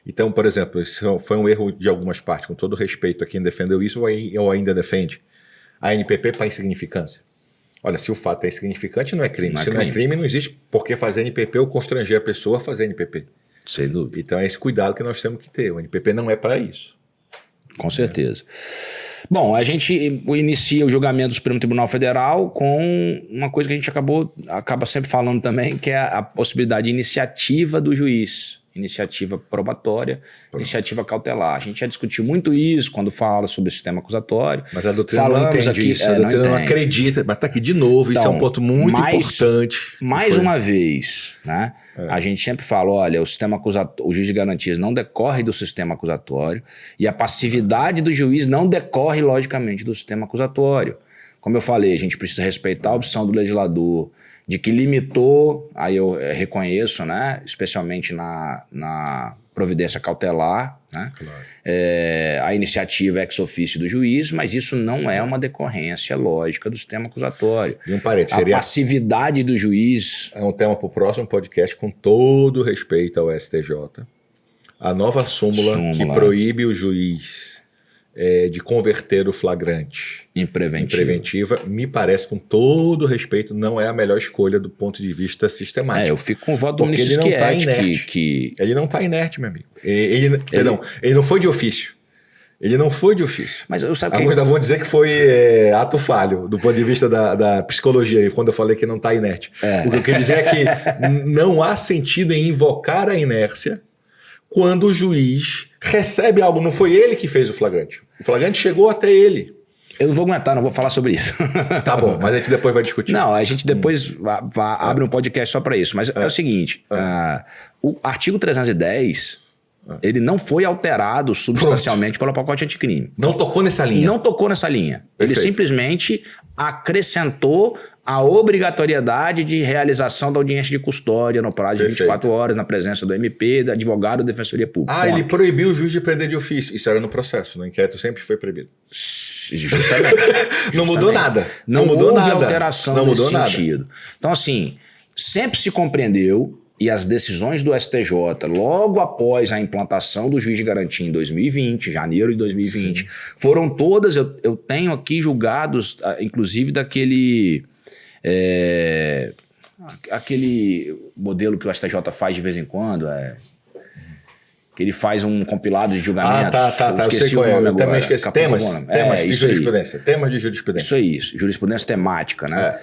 Então, por exemplo, isso foi um erro de algumas partes, com todo respeito a quem defendeu isso ou ainda defende. A NPP para insignificância. Olha, se o fato é insignificante, não é crime. Se não é crime, não existe por que fazer NPP ou constranger a pessoa a fazer NPP. Sem dúvida. Então é esse cuidado que nós temos que ter. O NPP não é para isso. Com certeza. Bom, a gente inicia o julgamento do Supremo Tribunal Federal com uma coisa que a gente acaba sempre falando também, que é a possibilidade de iniciativa do juiz. Iniciativa probatória, iniciativa cautelar. A gente já discutiu muito isso quando fala sobre o sistema acusatório. Mas a doutrina não entende isso. A doutrina não acredita. Mas está aqui de novo. Então, isso é um ponto muito importante. Mais uma vez, né? A gente sempre fala, olha, o sistema acusatório, o juiz de garantias não decorre do sistema acusatório e a passividade do juiz não decorre, logicamente, do sistema acusatório. Como eu falei, a gente precisa respeitar a opção do legislador de que limitou, aí eu reconheço, né, especialmente na providência cautelar, né, claro. A iniciativa ex officio do juiz, mas isso não é uma decorrência lógica do sistema acusatório. E um parênteses, a passividade do juiz... É um tema para o próximo podcast, com todo respeito ao STJ. A nova súmula que proíbe o juiz de converter o flagrante em preventiva, me parece, com todo respeito, não é a melhor escolha do ponto de vista sistemático. Eu fico com o voto do ministro Schietti. Ele não está inerte, meu amigo. Ele não foi de ofício. Ele não foi de ofício. Mas eu sabe alguns vão dizer que foi ato falho, do ponto de vista da psicologia, quando eu falei que não está inerte. O que eu quero dizer é que não há sentido em invocar a inércia quando o juiz recebe algo. Não foi ele que fez o flagrante. O flagrante chegou até ele. Eu não vou aguentar, não vou falar sobre isso. Tá bom, mas a gente depois vai discutir. Não, a gente depois abre um podcast só para isso. Mas é o seguinte, o artigo 310, ele não foi alterado substancialmente pelo pacote anticrime. Não tocou nessa linha. Não tocou nessa linha. Perfeito. Ele simplesmente acrescentou a obrigatoriedade de realização da audiência de custódia no prazo de 24 horas, na presença do MP, do advogado da Defensoria Pública. Ele proibiu o juiz de prender de ofício. Isso era no processo, no inquérito sempre foi proibido. Justamente. Não mudou nada. Não mudou nada. Alteração nesse sentido. Então, assim, sempre se compreendeu, e as decisões do STJ, logo após a implantação do juiz de garantia em 2020, janeiro de 2020, foram todas, eu tenho aqui julgados, inclusive daquele... aquele modelo que o STJ faz de vez em quando, que ele faz um compilado de julgamentos. Eu esqueci o nome agora. Eu também esqueci. Temas de jurisprudência. Temas de jurisprudência. Isso, jurisprudência temática, né?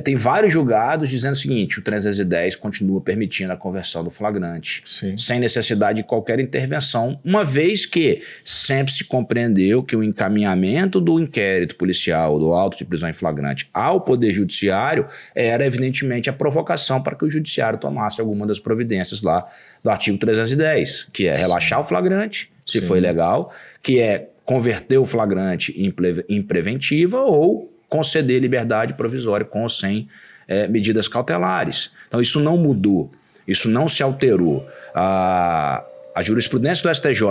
Tem vários julgados dizendo o seguinte: o 310 continua permitindo a conversão do flagrante, sem necessidade de qualquer intervenção, uma vez que sempre se compreendeu que o encaminhamento do inquérito policial, do auto de prisão em flagrante ao Poder Judiciário, era evidentemente a provocação para que o Judiciário tomasse alguma das providências lá do artigo 310, que é relaxar o flagrante, se for ilegal, que é converter o flagrante em preventiva ou conceder liberdade provisória com ou sem medidas cautelares. Então isso não mudou, isso não se alterou. A jurisprudência do STJ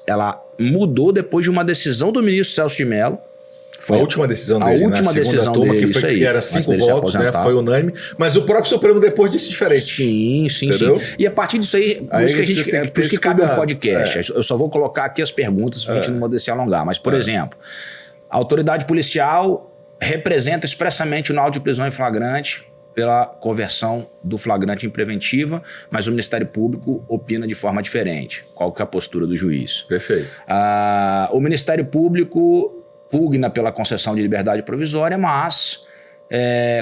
ela mudou depois de uma decisão do ministro Celso de Mello. Foi a última decisão dele, a última decisão turma, dele, que era 5 votos, né? Foi unânime, mas o próprio Supremo depois disse diferente. Sim. E a partir disso aí, por isso que cabe um podcast. Eu só vou colocar aqui as perguntas para a gente não poder se alongar. Mas, por exemplo, a autoridade policial representa expressamente o auto de prisão em flagrante pela conversão do flagrante em preventiva, mas o Ministério Público opina de forma diferente. Qual que é a postura do juiz? Perfeito. O Ministério Público pugna pela concessão de liberdade provisória, mas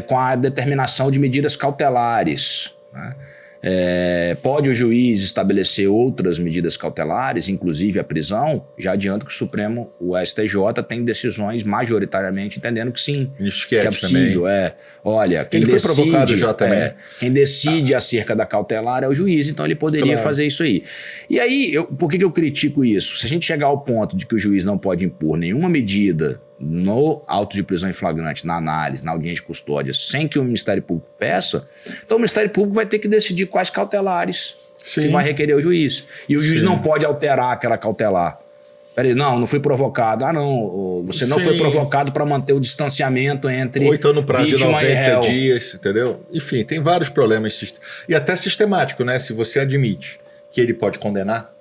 com a determinação de medidas cautelares, né? Pode o juiz estabelecer outras medidas cautelares, inclusive a prisão. Já adianto que o STJ tem decisões majoritariamente entendendo que sim, que é possível. Olha, quem foi provocado já também. Quem decide acerca da cautelar é o juiz, então ele poderia fazer isso aí. E aí, por que eu critico isso? Se a gente chegar ao ponto de que o juiz não pode impor nenhuma medida no auto de prisão em flagrante, na análise, na audiência de custódia, sem que o Ministério Público peça, então o Ministério Público vai ter que decidir quais cautelares que vai requerer o juiz. E o juiz não pode alterar aquela cautelar. Peraí, não fui provocado. Você não foi provocado para manter o distanciamento entre ou então no prazo de 90 e réu. dias, entendeu? Enfim, tem vários problemas. E até sistemático, né? Se você admite que ele pode condenar,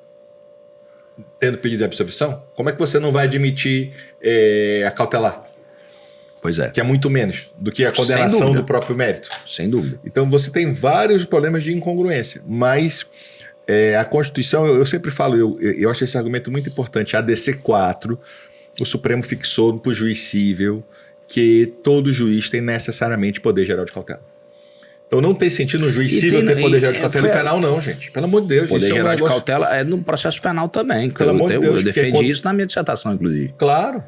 tendo pedido de absolvição, como é que você não vai admitir a cautelar? Pois é. Que é muito menos do que a condenação do próprio mérito. Sem dúvida. Então você tem vários problemas de incongruência, mas a Constituição, eu sempre falo, eu acho esse argumento muito importante. A ADC 4, o Supremo fixou para o juiz cível que todo juiz tem necessariamente poder geral de cautela. Então não tem sentido no juiz civil ter poder geral de cautela e penal, não, gente. Pelo amor de Deus. Poder geral de cautela é no processo penal também. Pelo amor de Deus. Eu defendi isso na minha dissertação, inclusive. Claro.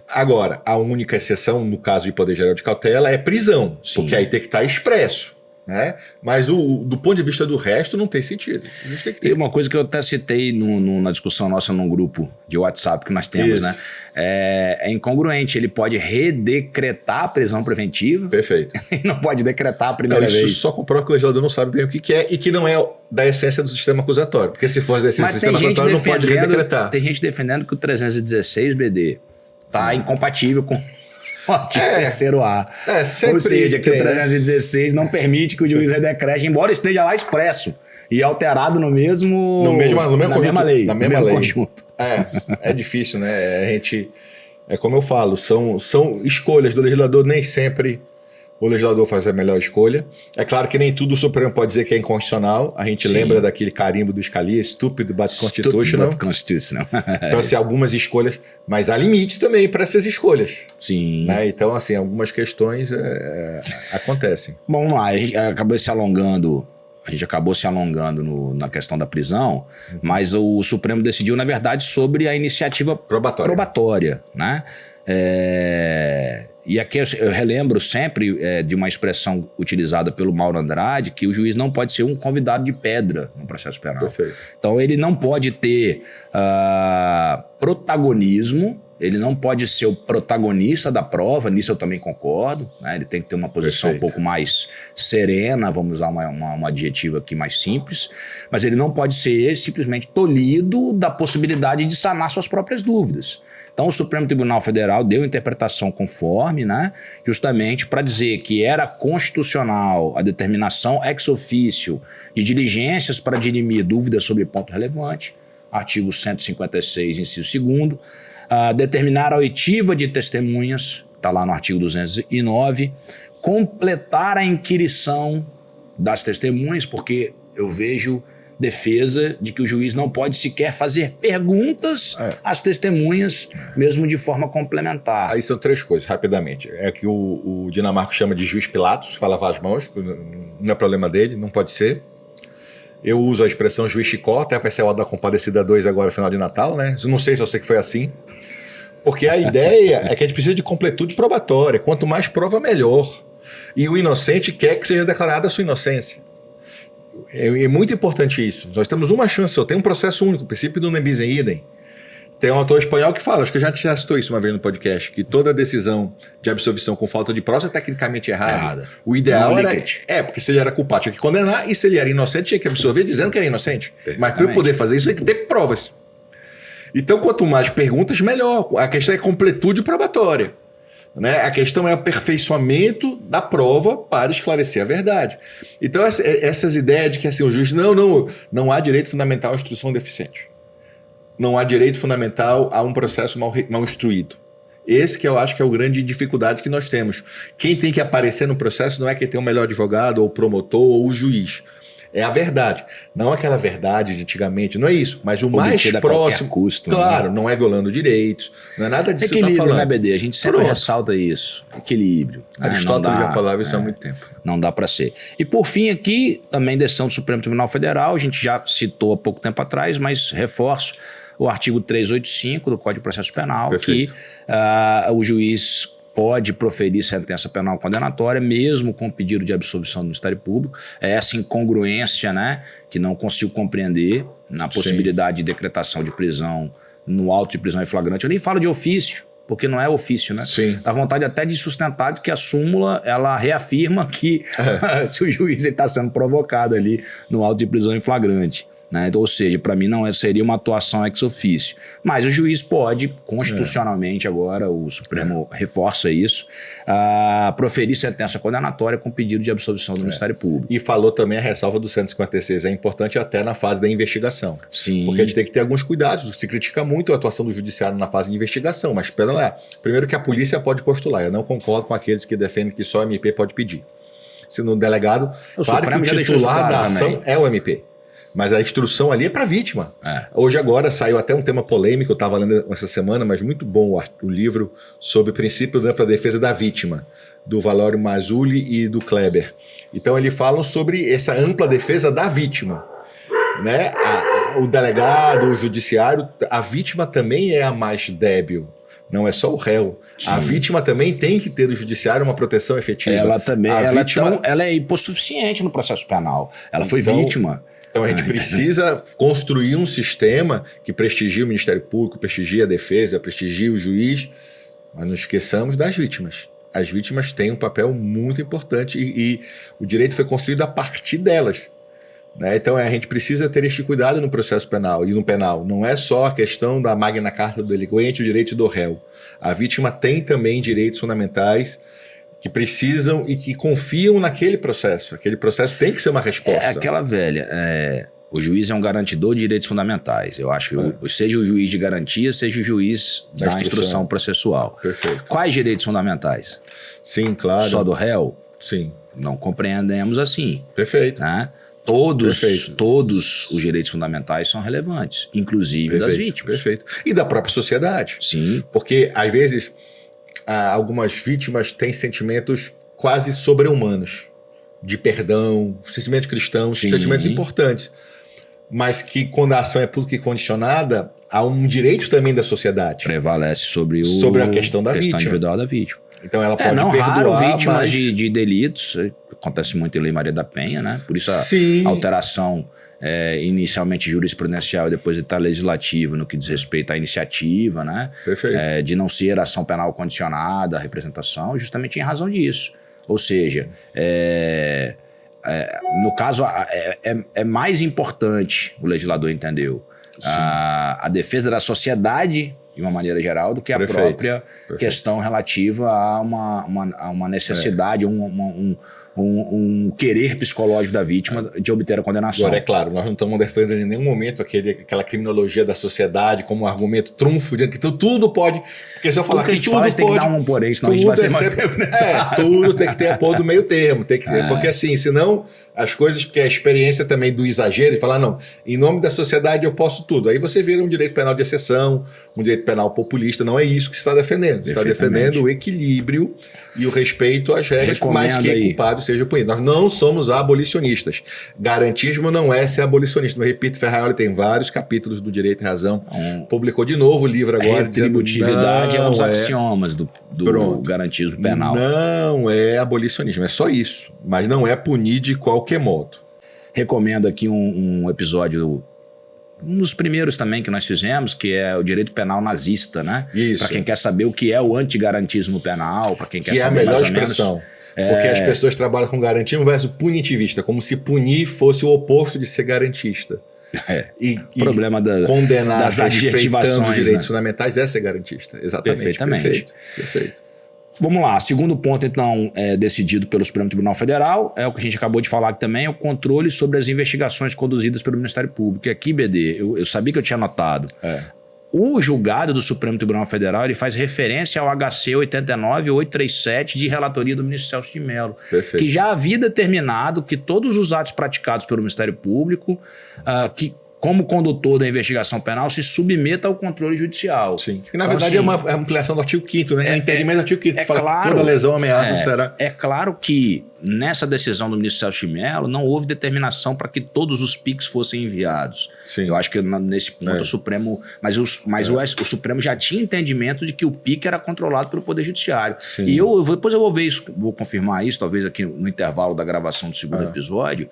Agora, a única exceção no caso de poder geral de cautela é prisão. Sim. Porque aí tem que estar expresso. Né? Mas do ponto de vista do resto não tem sentido. A gente tem que ter. E uma coisa que eu até citei na discussão nossa num grupo de WhatsApp que nós temos, isso, né? É incongruente. Ele pode redecretar a prisão preventiva. Perfeito. E não pode decretar a primeira vez. Isso só comprova que o legislador não sabe bem o que é e que não é da essência do sistema acusatório. Porque se fosse da essência do sistema acusatório, não pode redecretar. Tem gente defendendo que o 316 BD está incompatível com o artigo 3º-A. Ou seja, que o 316 não permite que o juiz redecrete, embora esteja lá expresso e alterado na mesma lei. Na mesma lei. Conjunto. É difícil, né? É como eu falo, são escolhas do legislador, nem sempre o legislador faz a melhor escolha. É claro que nem tudo o Supremo pode dizer que é inconstitucional. A gente lembra daquele carimbo do Scalia, stupid but constitutional. Então, assim, algumas escolhas, mas há limites também para essas escolhas. Sim. Né? Então, assim, algumas questões acontecem. Bom, vamos lá, a gente acabou se alongando na questão da prisão, mas o Supremo decidiu, na verdade, sobre a iniciativa probatória, né? E aqui eu relembro sempre de uma expressão utilizada pelo Mauro Andrade, que o juiz não pode ser um convidado de pedra no processo penal. Perfeito. Então ele não pode ter protagonismo, ele não pode ser o protagonista da prova, nisso eu também concordo, né? Ele tem que ter uma posição um pouco mais serena, vamos usar uma adjetivo aqui mais simples, mas ele não pode ser simplesmente tolhido da possibilidade de sanar suas próprias dúvidas. Então o Supremo Tribunal Federal deu interpretação conforme, né, justamente para dizer que era constitucional a determinação ex officio de diligências para dirimir dúvidas sobre ponto relevante, artigo 156, inciso 2º, determinar a oitiva de testemunhas, está lá no artigo 209, completar a inquirição das testemunhas, porque eu vejo defesa de que o juiz não pode sequer fazer perguntas às testemunhas, mesmo de forma complementar. Aí são 3 coisas, rapidamente. É que o Dinamarco chama de juiz Pilatos, fala lavar as mãos, não é problema dele, não pode ser. Eu uso a expressão juiz Chicó, até vai ser o da Compadecida 2 agora, no final de Natal, né? Não sei se eu sei que foi assim. Porque a ideia é que a gente precisa de completude probatória. Quanto mais prova, melhor. E o inocente quer que seja declarada a sua inocência. É muito importante isso. Nós temos uma chance, só tem um processo único, o princípio do ne bis in idem. Tem um autor espanhol que fala, acho que eu já citou isso uma vez no podcast, que toda decisão de absolvição com falta de prova é tecnicamente errada. O ideal era... porque se ele era culpado tinha que condenar, e se ele era inocente tinha que absolver dizendo que era inocente. Mas para eu poder fazer isso tem que ter provas. Então quanto mais perguntas, melhor. A questão é completude probatória. Né? A questão é o aperfeiçoamento da prova para esclarecer a verdade. Então essas ideias de que assim, o juiz... Não há direito fundamental à instrução deficiente. Não há direito fundamental a um processo mal instruído. Esse que eu acho que é o grande dificuldade que nós temos. Quem tem que aparecer no processo não é quem tem o melhor advogado, ou o promotor, ou o juiz. É a verdade. Não aquela verdade de antigamente, não é isso. Mas o mais próximo. Custo, claro, né? não é violando direitos, não é nada disso que equilíbrio, tá falando. né, BD? A gente sempre ressalta isso. Equilíbrio. Aristóteles já falava isso há muito tempo. Não dá para ser. E por fim aqui, também decisão do Supremo Tribunal Federal, a gente já citou há pouco tempo atrás, mas reforço o artigo 385 do Código de Processo Penal, Perfeito. que o juiz pode proferir sentença penal condenatória, mesmo com pedido de absolvição do Ministério Público. É essa incongruência, né, que não consigo compreender na possibilidade de decretação de prisão no auto de prisão em flagrante. Eu nem falo de ofício, porque não é ofício, né? Sim. Dá vontade até de sustentar de que a súmula, ela reafirma que se o juiz está sendo provocado ali no auto de prisão em flagrante. Né? Ou seja, para mim não seria uma atuação ex officio. Mas o juiz pode, constitucionalmente agora, o Supremo reforça isso, proferir sentença condenatória com pedido de absolvição do Ministério Público. E falou também a ressalva do 156. É importante até na fase da investigação. Sim. Porque a gente tem que ter alguns cuidados. Se critica muito a atuação do judiciário na fase de investigação, mas espera lá. Primeiro que a polícia pode postular. Eu não concordo com aqueles que defendem que só o MP pode pedir. Se no delegado, claro que o titular da ação também é o MP. Mas a instrução ali é para a vítima. Hoje agora saiu até um tema polêmico, eu estava lendo essa semana, mas muito bom o livro sobre princípios para a defesa da vítima, do Valório Mazzulli e do Kleber. Então eles falam sobre essa ampla defesa da vítima. Né? O delegado, o judiciário, a vítima também é a mais débil. Não é só o réu. Sim. A vítima também tem que ter do judiciário uma proteção efetiva. Ela também ela é hipossuficiente no processo penal. Ela foi vítima. Então a gente precisa construir um sistema que prestigie o Ministério Público, prestigie a defesa, prestigie o juiz, mas não esqueçamos das vítimas. As vítimas têm um papel muito importante e o direito foi construído a partir delas. Né? Então a gente precisa ter este cuidado no processo penal e no penal. Não é só a questão da Magna Carta do delinquente e o direito do réu. A vítima tem também direitos fundamentais que precisam e que confiam naquele processo. Aquele processo tem que ser uma resposta. É aquela velha, o juiz é um garantidor de direitos fundamentais. Eu acho que seja o juiz de garantia, seja o juiz da instrução processual. Perfeito. Quais direitos fundamentais? Sim, claro. Só do réu? Sim. Não compreendemos assim. Perfeito. Né? Todos os direitos fundamentais são relevantes, inclusive das vítimas. Perfeito. E da própria sociedade. Sim. Porque, às vezes, algumas vítimas têm sentimentos quase sobre-humanos, de perdão, sentimentos cristãos, sentimentos importantes. Mas que, quando a ação é pública e condicionada, há um direito também da sociedade. Prevalece sobre a questão individual da vítima. Então ela pode não perdoar, raro vítimas mas... de delitos, acontece muito em Lei Maria da Penha, né? Por isso a alteração inicialmente jurisprudencial e depois está legislativa no que diz respeito à iniciativa, né? Perfeito. De não ser ação penal condicionada à representação, justamente em razão disso. Ou seja, no caso, é mais importante, o legislador entendeu, a defesa da sociedade, de uma maneira geral, do que a própria questão relativa a uma necessidade, um querer psicológico da vítima de obter a condenação. Agora, é claro, nós não estamos defendendo em nenhum momento aquela criminologia da sociedade como um argumento trunfo, dizendo que tudo pode... Porque se eu falar que tudo pode... tem que dar um porém, senão a gente vai ser tudo tem que ter apoio do meio termo. Tem que ter, porque assim, senão as coisas... Porque a experiência também do exagero, de falar, não, em nome da sociedade eu posso tudo. Aí você vira um direito penal de exceção, um direito penal populista. Não é isso que você está defendendo. Você está defendendo o equilíbrio e o respeito às regras, mas quem é culpado seja punido. Nós não somos abolicionistas. Garantismo não é ser abolicionista. Eu repito, Ferraioli tem vários capítulos do Direito e Razão. Publicou de novo o livro agora. Retributividade é um dos axiomas do garantismo penal. Não é abolicionismo, é só isso. Mas não é punir de qualquer modo. Recomendo aqui um episódio... Um dos primeiros também que nós fizemos, que é o direito penal nazista, né? Isso. Para quem quer saber o que é o antigarantismo penal, para quem quer saber é a melhor mais ou expressão. Porque as pessoas trabalham com garantismo versus punitivista, como se punir fosse o oposto de ser garantista. Problema condenar das adjetivações, direitos fundamentais é ser garantista. Exatamente. Perfeitamente. Perfeito. Vamos lá, segundo ponto, então, decidido pelo Supremo Tribunal Federal, é o que a gente acabou de falar aqui também, é o controle sobre as investigações conduzidas pelo Ministério Público. E aqui, BD, eu sabia que eu tinha notado. O julgado do Supremo Tribunal Federal ele faz referência ao HC 89.837 de relatoria do ministro Celso de Mello, que já havia determinado que todos os atos praticados pelo Ministério Público, que como condutor da investigação penal, se submeta ao controle judicial. Sim. E, na verdade, é uma ampliação do artigo 5º, né? É entendimento do artigo 5º, que fala claro, que toda lesão, ameaça será... É claro que nessa decisão do ministro Celso de Mello não houve determinação para que todos os PICs fossem enviados. Sim. Eu acho que nesse ponto o Supremo... Mas o Supremo já tinha entendimento de que o PIC era controlado pelo Poder Judiciário. Sim. E depois eu vou ver isso, vou confirmar isso, talvez aqui no intervalo da gravação do segundo episódio.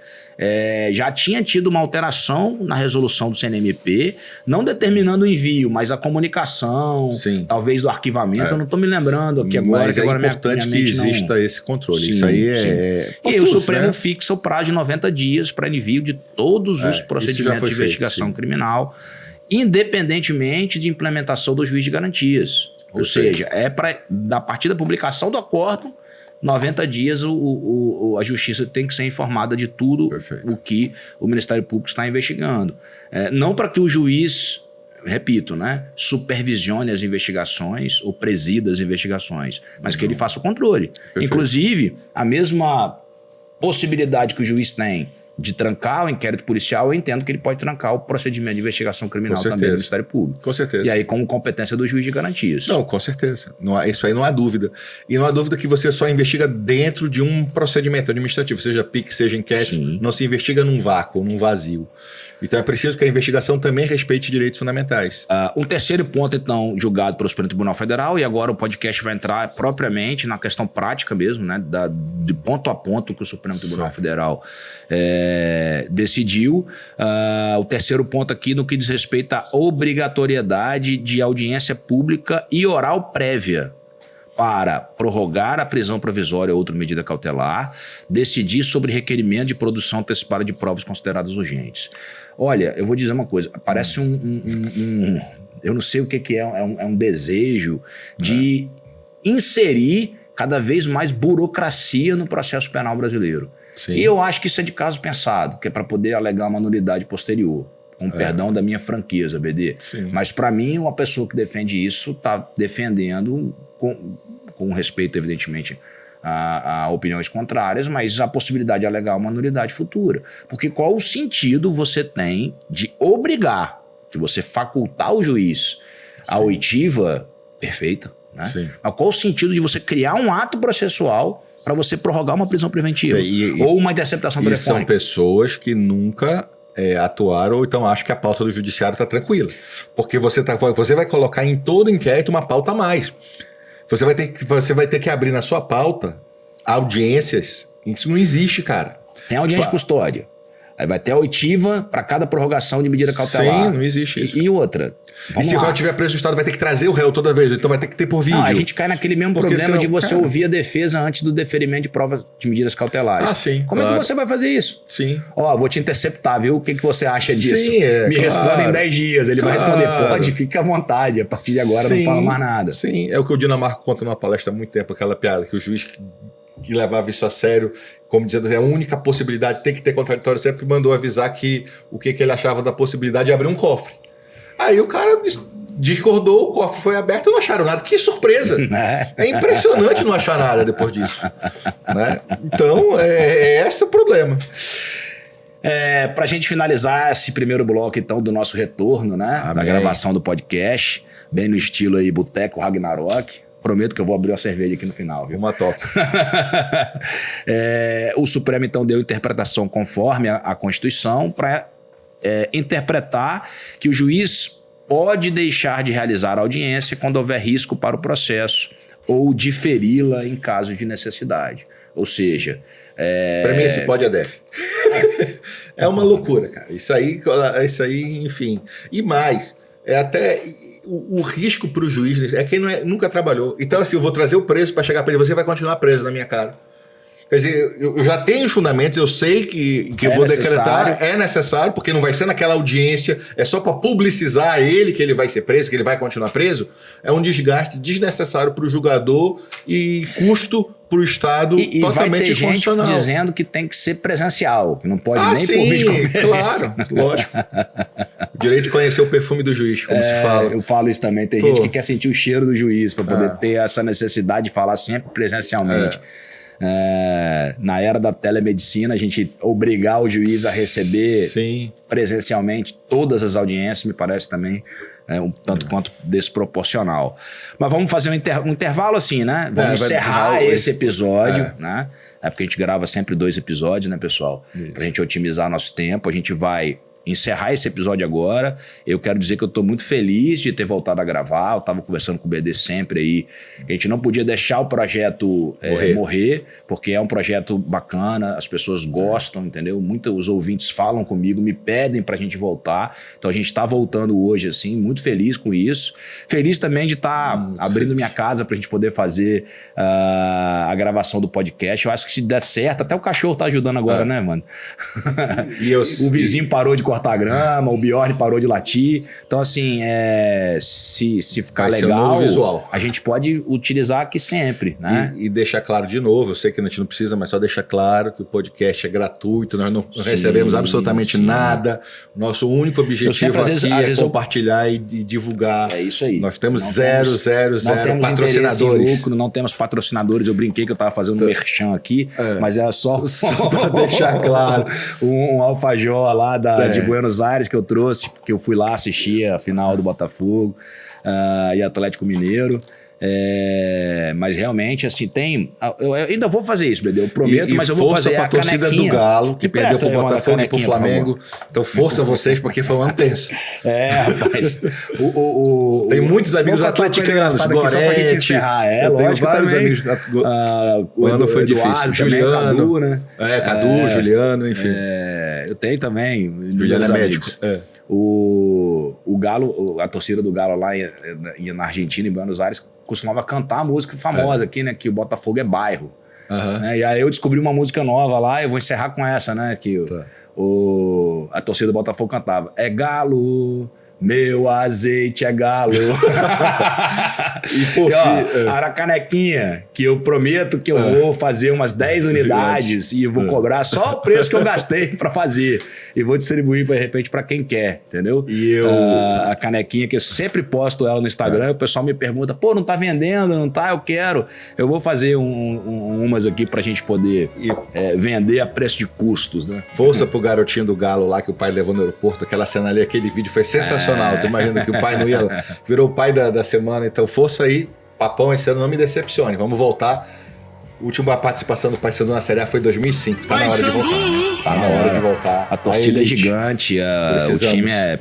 Já tinha tido uma alteração na resolução do CNMP, não determinando o envio, mas a comunicação, talvez do arquivamento, eu não estou me lembrando aqui agora. Mas é importante que exista esse controle. Sim, isso aí e o Supremo fixa o prazo de 90 dias para envio de todos os procedimentos de investigação criminal, independentemente de implementação do juiz de garantias. Ou seja, a partir da publicação do acórdão, 90 dias a justiça tem que ser informada de tudo o que o Ministério Público está investigando. Não para que o juiz, repito, né, supervisione as investigações ou presida as investigações, mas que ele faça o controle. Inclusive, a mesma possibilidade que o juiz tem de trancar o inquérito policial, eu entendo que ele pode trancar o procedimento de investigação criminal também do Ministério Público. Com certeza. E aí, como competência do juiz de garantias. Não, com certeza. Isso aí não há dúvida. E não há dúvida que você só investiga dentro de um procedimento administrativo, seja PIC, seja inquérito, não se investiga num vácuo, num vazio. Então é preciso que a investigação também respeite direitos fundamentais. Um terceiro ponto, então, julgado pelo Supremo Tribunal Federal, e agora o podcast vai entrar propriamente na questão prática mesmo, né, de ponto a ponto que o Supremo Tribunal Federal decidiu. O terceiro ponto aqui no que diz respeito à obrigatoriedade de audiência pública e oral prévia para prorrogar a prisão provisória ou outra medida cautelar, decidir sobre requerimento de produção antecipada de provas consideradas urgentes. Olha, eu vou dizer uma coisa, parece eu não sei o que é um desejo de inserir cada vez mais burocracia no processo penal brasileiro. Sim. E eu acho que isso é de caso pensado, que é para poder alegar uma nulidade posterior. Com perdão da minha franqueza, BD. Sim. Mas para mim, uma pessoa que defende isso está defendendo com respeito, evidentemente, a opiniões contrárias, mas a possibilidade de alegar uma nulidade futura. Porque qual o sentido você tem de obrigar, de você facultar o juiz a oitiva perfeita, né? Sim. Mas qual o sentido de você criar um ato processual para você prorrogar uma prisão preventiva ou uma interceptação telefônica? São pessoas que nunca atuaram ou então acham que a pauta do judiciário está tranquila. Porque você vai colocar em todo inquérito uma pauta a mais. Você vai ter que abrir na sua pauta audiências. Isso não existe, cara. Tem audiência de custódia. Aí vai ter a oitiva para cada prorrogação de medida cautelar. Sim, não existe isso. E outra. E se o réu tiver preso, o Estado vai ter que trazer o réu toda vez. Então vai ter que ter por vídeo. Não, a gente cai naquele mesmo problema de você ouvir a defesa antes do deferimento de prova de medidas cautelares. Sim. Como é que você vai fazer isso? Sim. Vou te interceptar, viu? O que você acha disso? Sim, Me responda em 10 dias. Ele vai responder, pode, fica à vontade. A partir de agora não fala mais nada. Sim, é o que o Dinamarco conta numa palestra há muito tempo, aquela piada, que o juiz que levava isso a sério, como dizendo, a única possibilidade, tem que ter contraditório sempre, mandou avisar que o que ele achava da possibilidade de abrir um cofre. Aí o cara discordou, o cofre foi aberto e não acharam nada. Que surpresa! É impressionante não achar nada depois disso. Né? Então, esse é o problema. Pra gente finalizar esse primeiro bloco, então, do nosso retorno, né? Amém. Da gravação do podcast, bem no estilo aí, Boteco Ragnarok. Prometo que eu vou abrir uma cerveja aqui no final, viu? Uma top. O Supremo, então, deu interpretação conforme a Constituição para interpretar que o juiz pode deixar de realizar a audiência quando houver risco para o processo ou diferi-la em caso de necessidade. Ou seja... Para mim, esse pode deve. É uma loucura, cara. Isso aí, enfim. E mais, até... O risco para o juiz é quem nunca trabalhou. Então, assim, eu vou trazer o preso para chegar para ele, você vai continuar preso na minha cara. Quer dizer, eu já tenho os fundamentos, eu sei que eu vou decretar, é necessário, porque não vai ser naquela audiência, é só para publicizar ele que ele vai ser preso, que ele vai continuar preso. É um desgaste desnecessário para o julgador e custo para o Estado totalmente inconstitucional. E vai ter gente dizendo que tem que ser presencial, que não pode nem por videoconferência. Claro, lógico. O direito de conhecer o perfume do juiz, como se fala. Eu falo isso também. Tem gente que quer sentir o cheiro do juiz para poder ter essa necessidade de falar sempre presencialmente. Na era da telemedicina, a gente obrigar o juiz a receber presencialmente todas as audiências, me parece também um tanto quanto desproporcional. Mas vamos fazer um intervalo assim, né? Vamos encerrar esse episódio, né? É porque a gente grava sempre 2 episódios, né, pessoal? Isso. Pra gente otimizar nosso tempo. A gente vai encerrar esse episódio agora. Eu quero dizer que eu tô muito feliz de ter voltado a gravar. Eu tava conversando com o BD sempre aí. A gente não podia deixar o projeto morrer, porque é um projeto bacana, as pessoas gostam, entendeu? Muitos ouvintes falam comigo, me pedem pra gente voltar. Então a gente tá voltando hoje, assim, muito feliz com isso. Feliz também de estar abrindo minha casa pra gente poder fazer a gravação do podcast. Eu acho que se der certo, até o cachorro tá ajudando agora, né, mano? O vizinho parou de cortar a grama, o Bjorn parou de latir. Então, assim, se ficar legal, a gente pode utilizar aqui sempre, né? E deixar claro de novo, eu sei que a gente não precisa, mas só deixar claro que o podcast é gratuito, nós não recebemos absolutamente nada. Nosso único objetivo aqui é compartilhar e divulgar. É isso aí. Nós temos zero patrocinadores. Lucro, não temos patrocinadores. Eu brinquei que eu tava fazendo um merchan aqui, mas era só para deixar claro. um alfajor lá de Buenos Aires que eu trouxe, porque eu fui lá assistir a final do Botafogo e Atlético Mineiro. Mas realmente, assim, eu ainda vou fazer isso, BD, eu prometo, mas eu vou fazer a torcida do Galo, que perdeu pro Botafogo e pro Flamengo. Então, força vocês, porque foi um ano tenso. Rapaz. Tem muitos amigos atleticanos, só pra gente encerrar. Eu tenho vários amigos. O ano foi difícil. Juliano, Cadu, né? Cadu, Juliano, enfim. Eu tenho também. Juliano é médico. O Galo, a torcida do Galo lá na Argentina, em Buenos Aires, costumava cantar a música famosa aqui, né? Que o Botafogo é bairro. Né, e aí eu descobri uma música nova lá, eu vou encerrar com essa, né? Que a torcida do Botafogo cantava. É Galo, meu azeite é galo. A canequinha, que eu prometo que eu vou fazer umas 10 unidades e vou cobrar só o preço que eu gastei pra fazer. E vou distribuir, de repente, pra quem quer, entendeu? E a canequinha, que eu sempre posto ela no Instagram, o pessoal me pergunta, pô, não tá vendendo, não tá? Eu quero. Eu vou fazer umas aqui pra gente poder vender a preço de custos, né? Força pro garotinho do Galo lá, que o pai levou no aeroporto, aquela cena ali, aquele vídeo foi sensacional. Tu imagina que o pai não ia... Virou o pai da semana, então força aí. Papão, esse ano não me decepcione. Vamos voltar. A última participação do Paysandu na Série A foi em 2005. Tá na hora de voltar. Tá na hora de voltar. A torcida é gigante. O time é...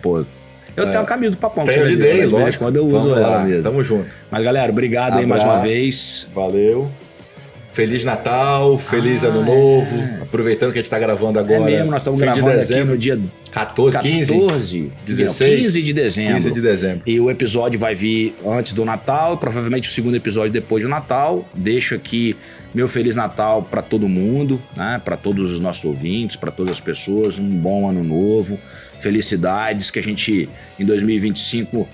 Eu tenho a camisa do Papão. Tenho de ideia, lógico. Quando eu uso ela mesmo. Tamo junto. Mas, galera, obrigado aí mais uma vez. Valeu. Feliz Natal, feliz Ano Novo. Aproveitando que a gente tá gravando agora. É mesmo, nós estamos gravando aqui no dia 14, 15, 16, 15 de dezembro. 15 de dezembro. E o episódio vai vir antes do Natal, provavelmente o segundo episódio depois do Natal. Deixo aqui meu Feliz Natal para todo mundo, né? Para todos os nossos ouvintes, para todas as pessoas. Um bom Ano Novo. Felicidades, que a gente em 2025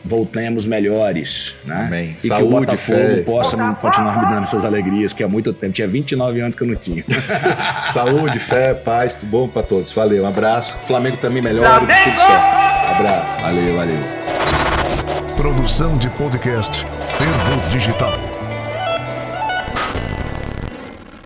voltemos melhores, né? Amém. E saúde, que o Botafogo fé. possa continuar me dando essas alegrias, que há muito tempo, tinha 29 anos que eu não tinha. Saúde, fé, paz, tudo bom pra todos. Valeu, um abraço. Flamengo também melhora, tudo certo. Abraço. Valeu. Produção de podcast Fervo Digital.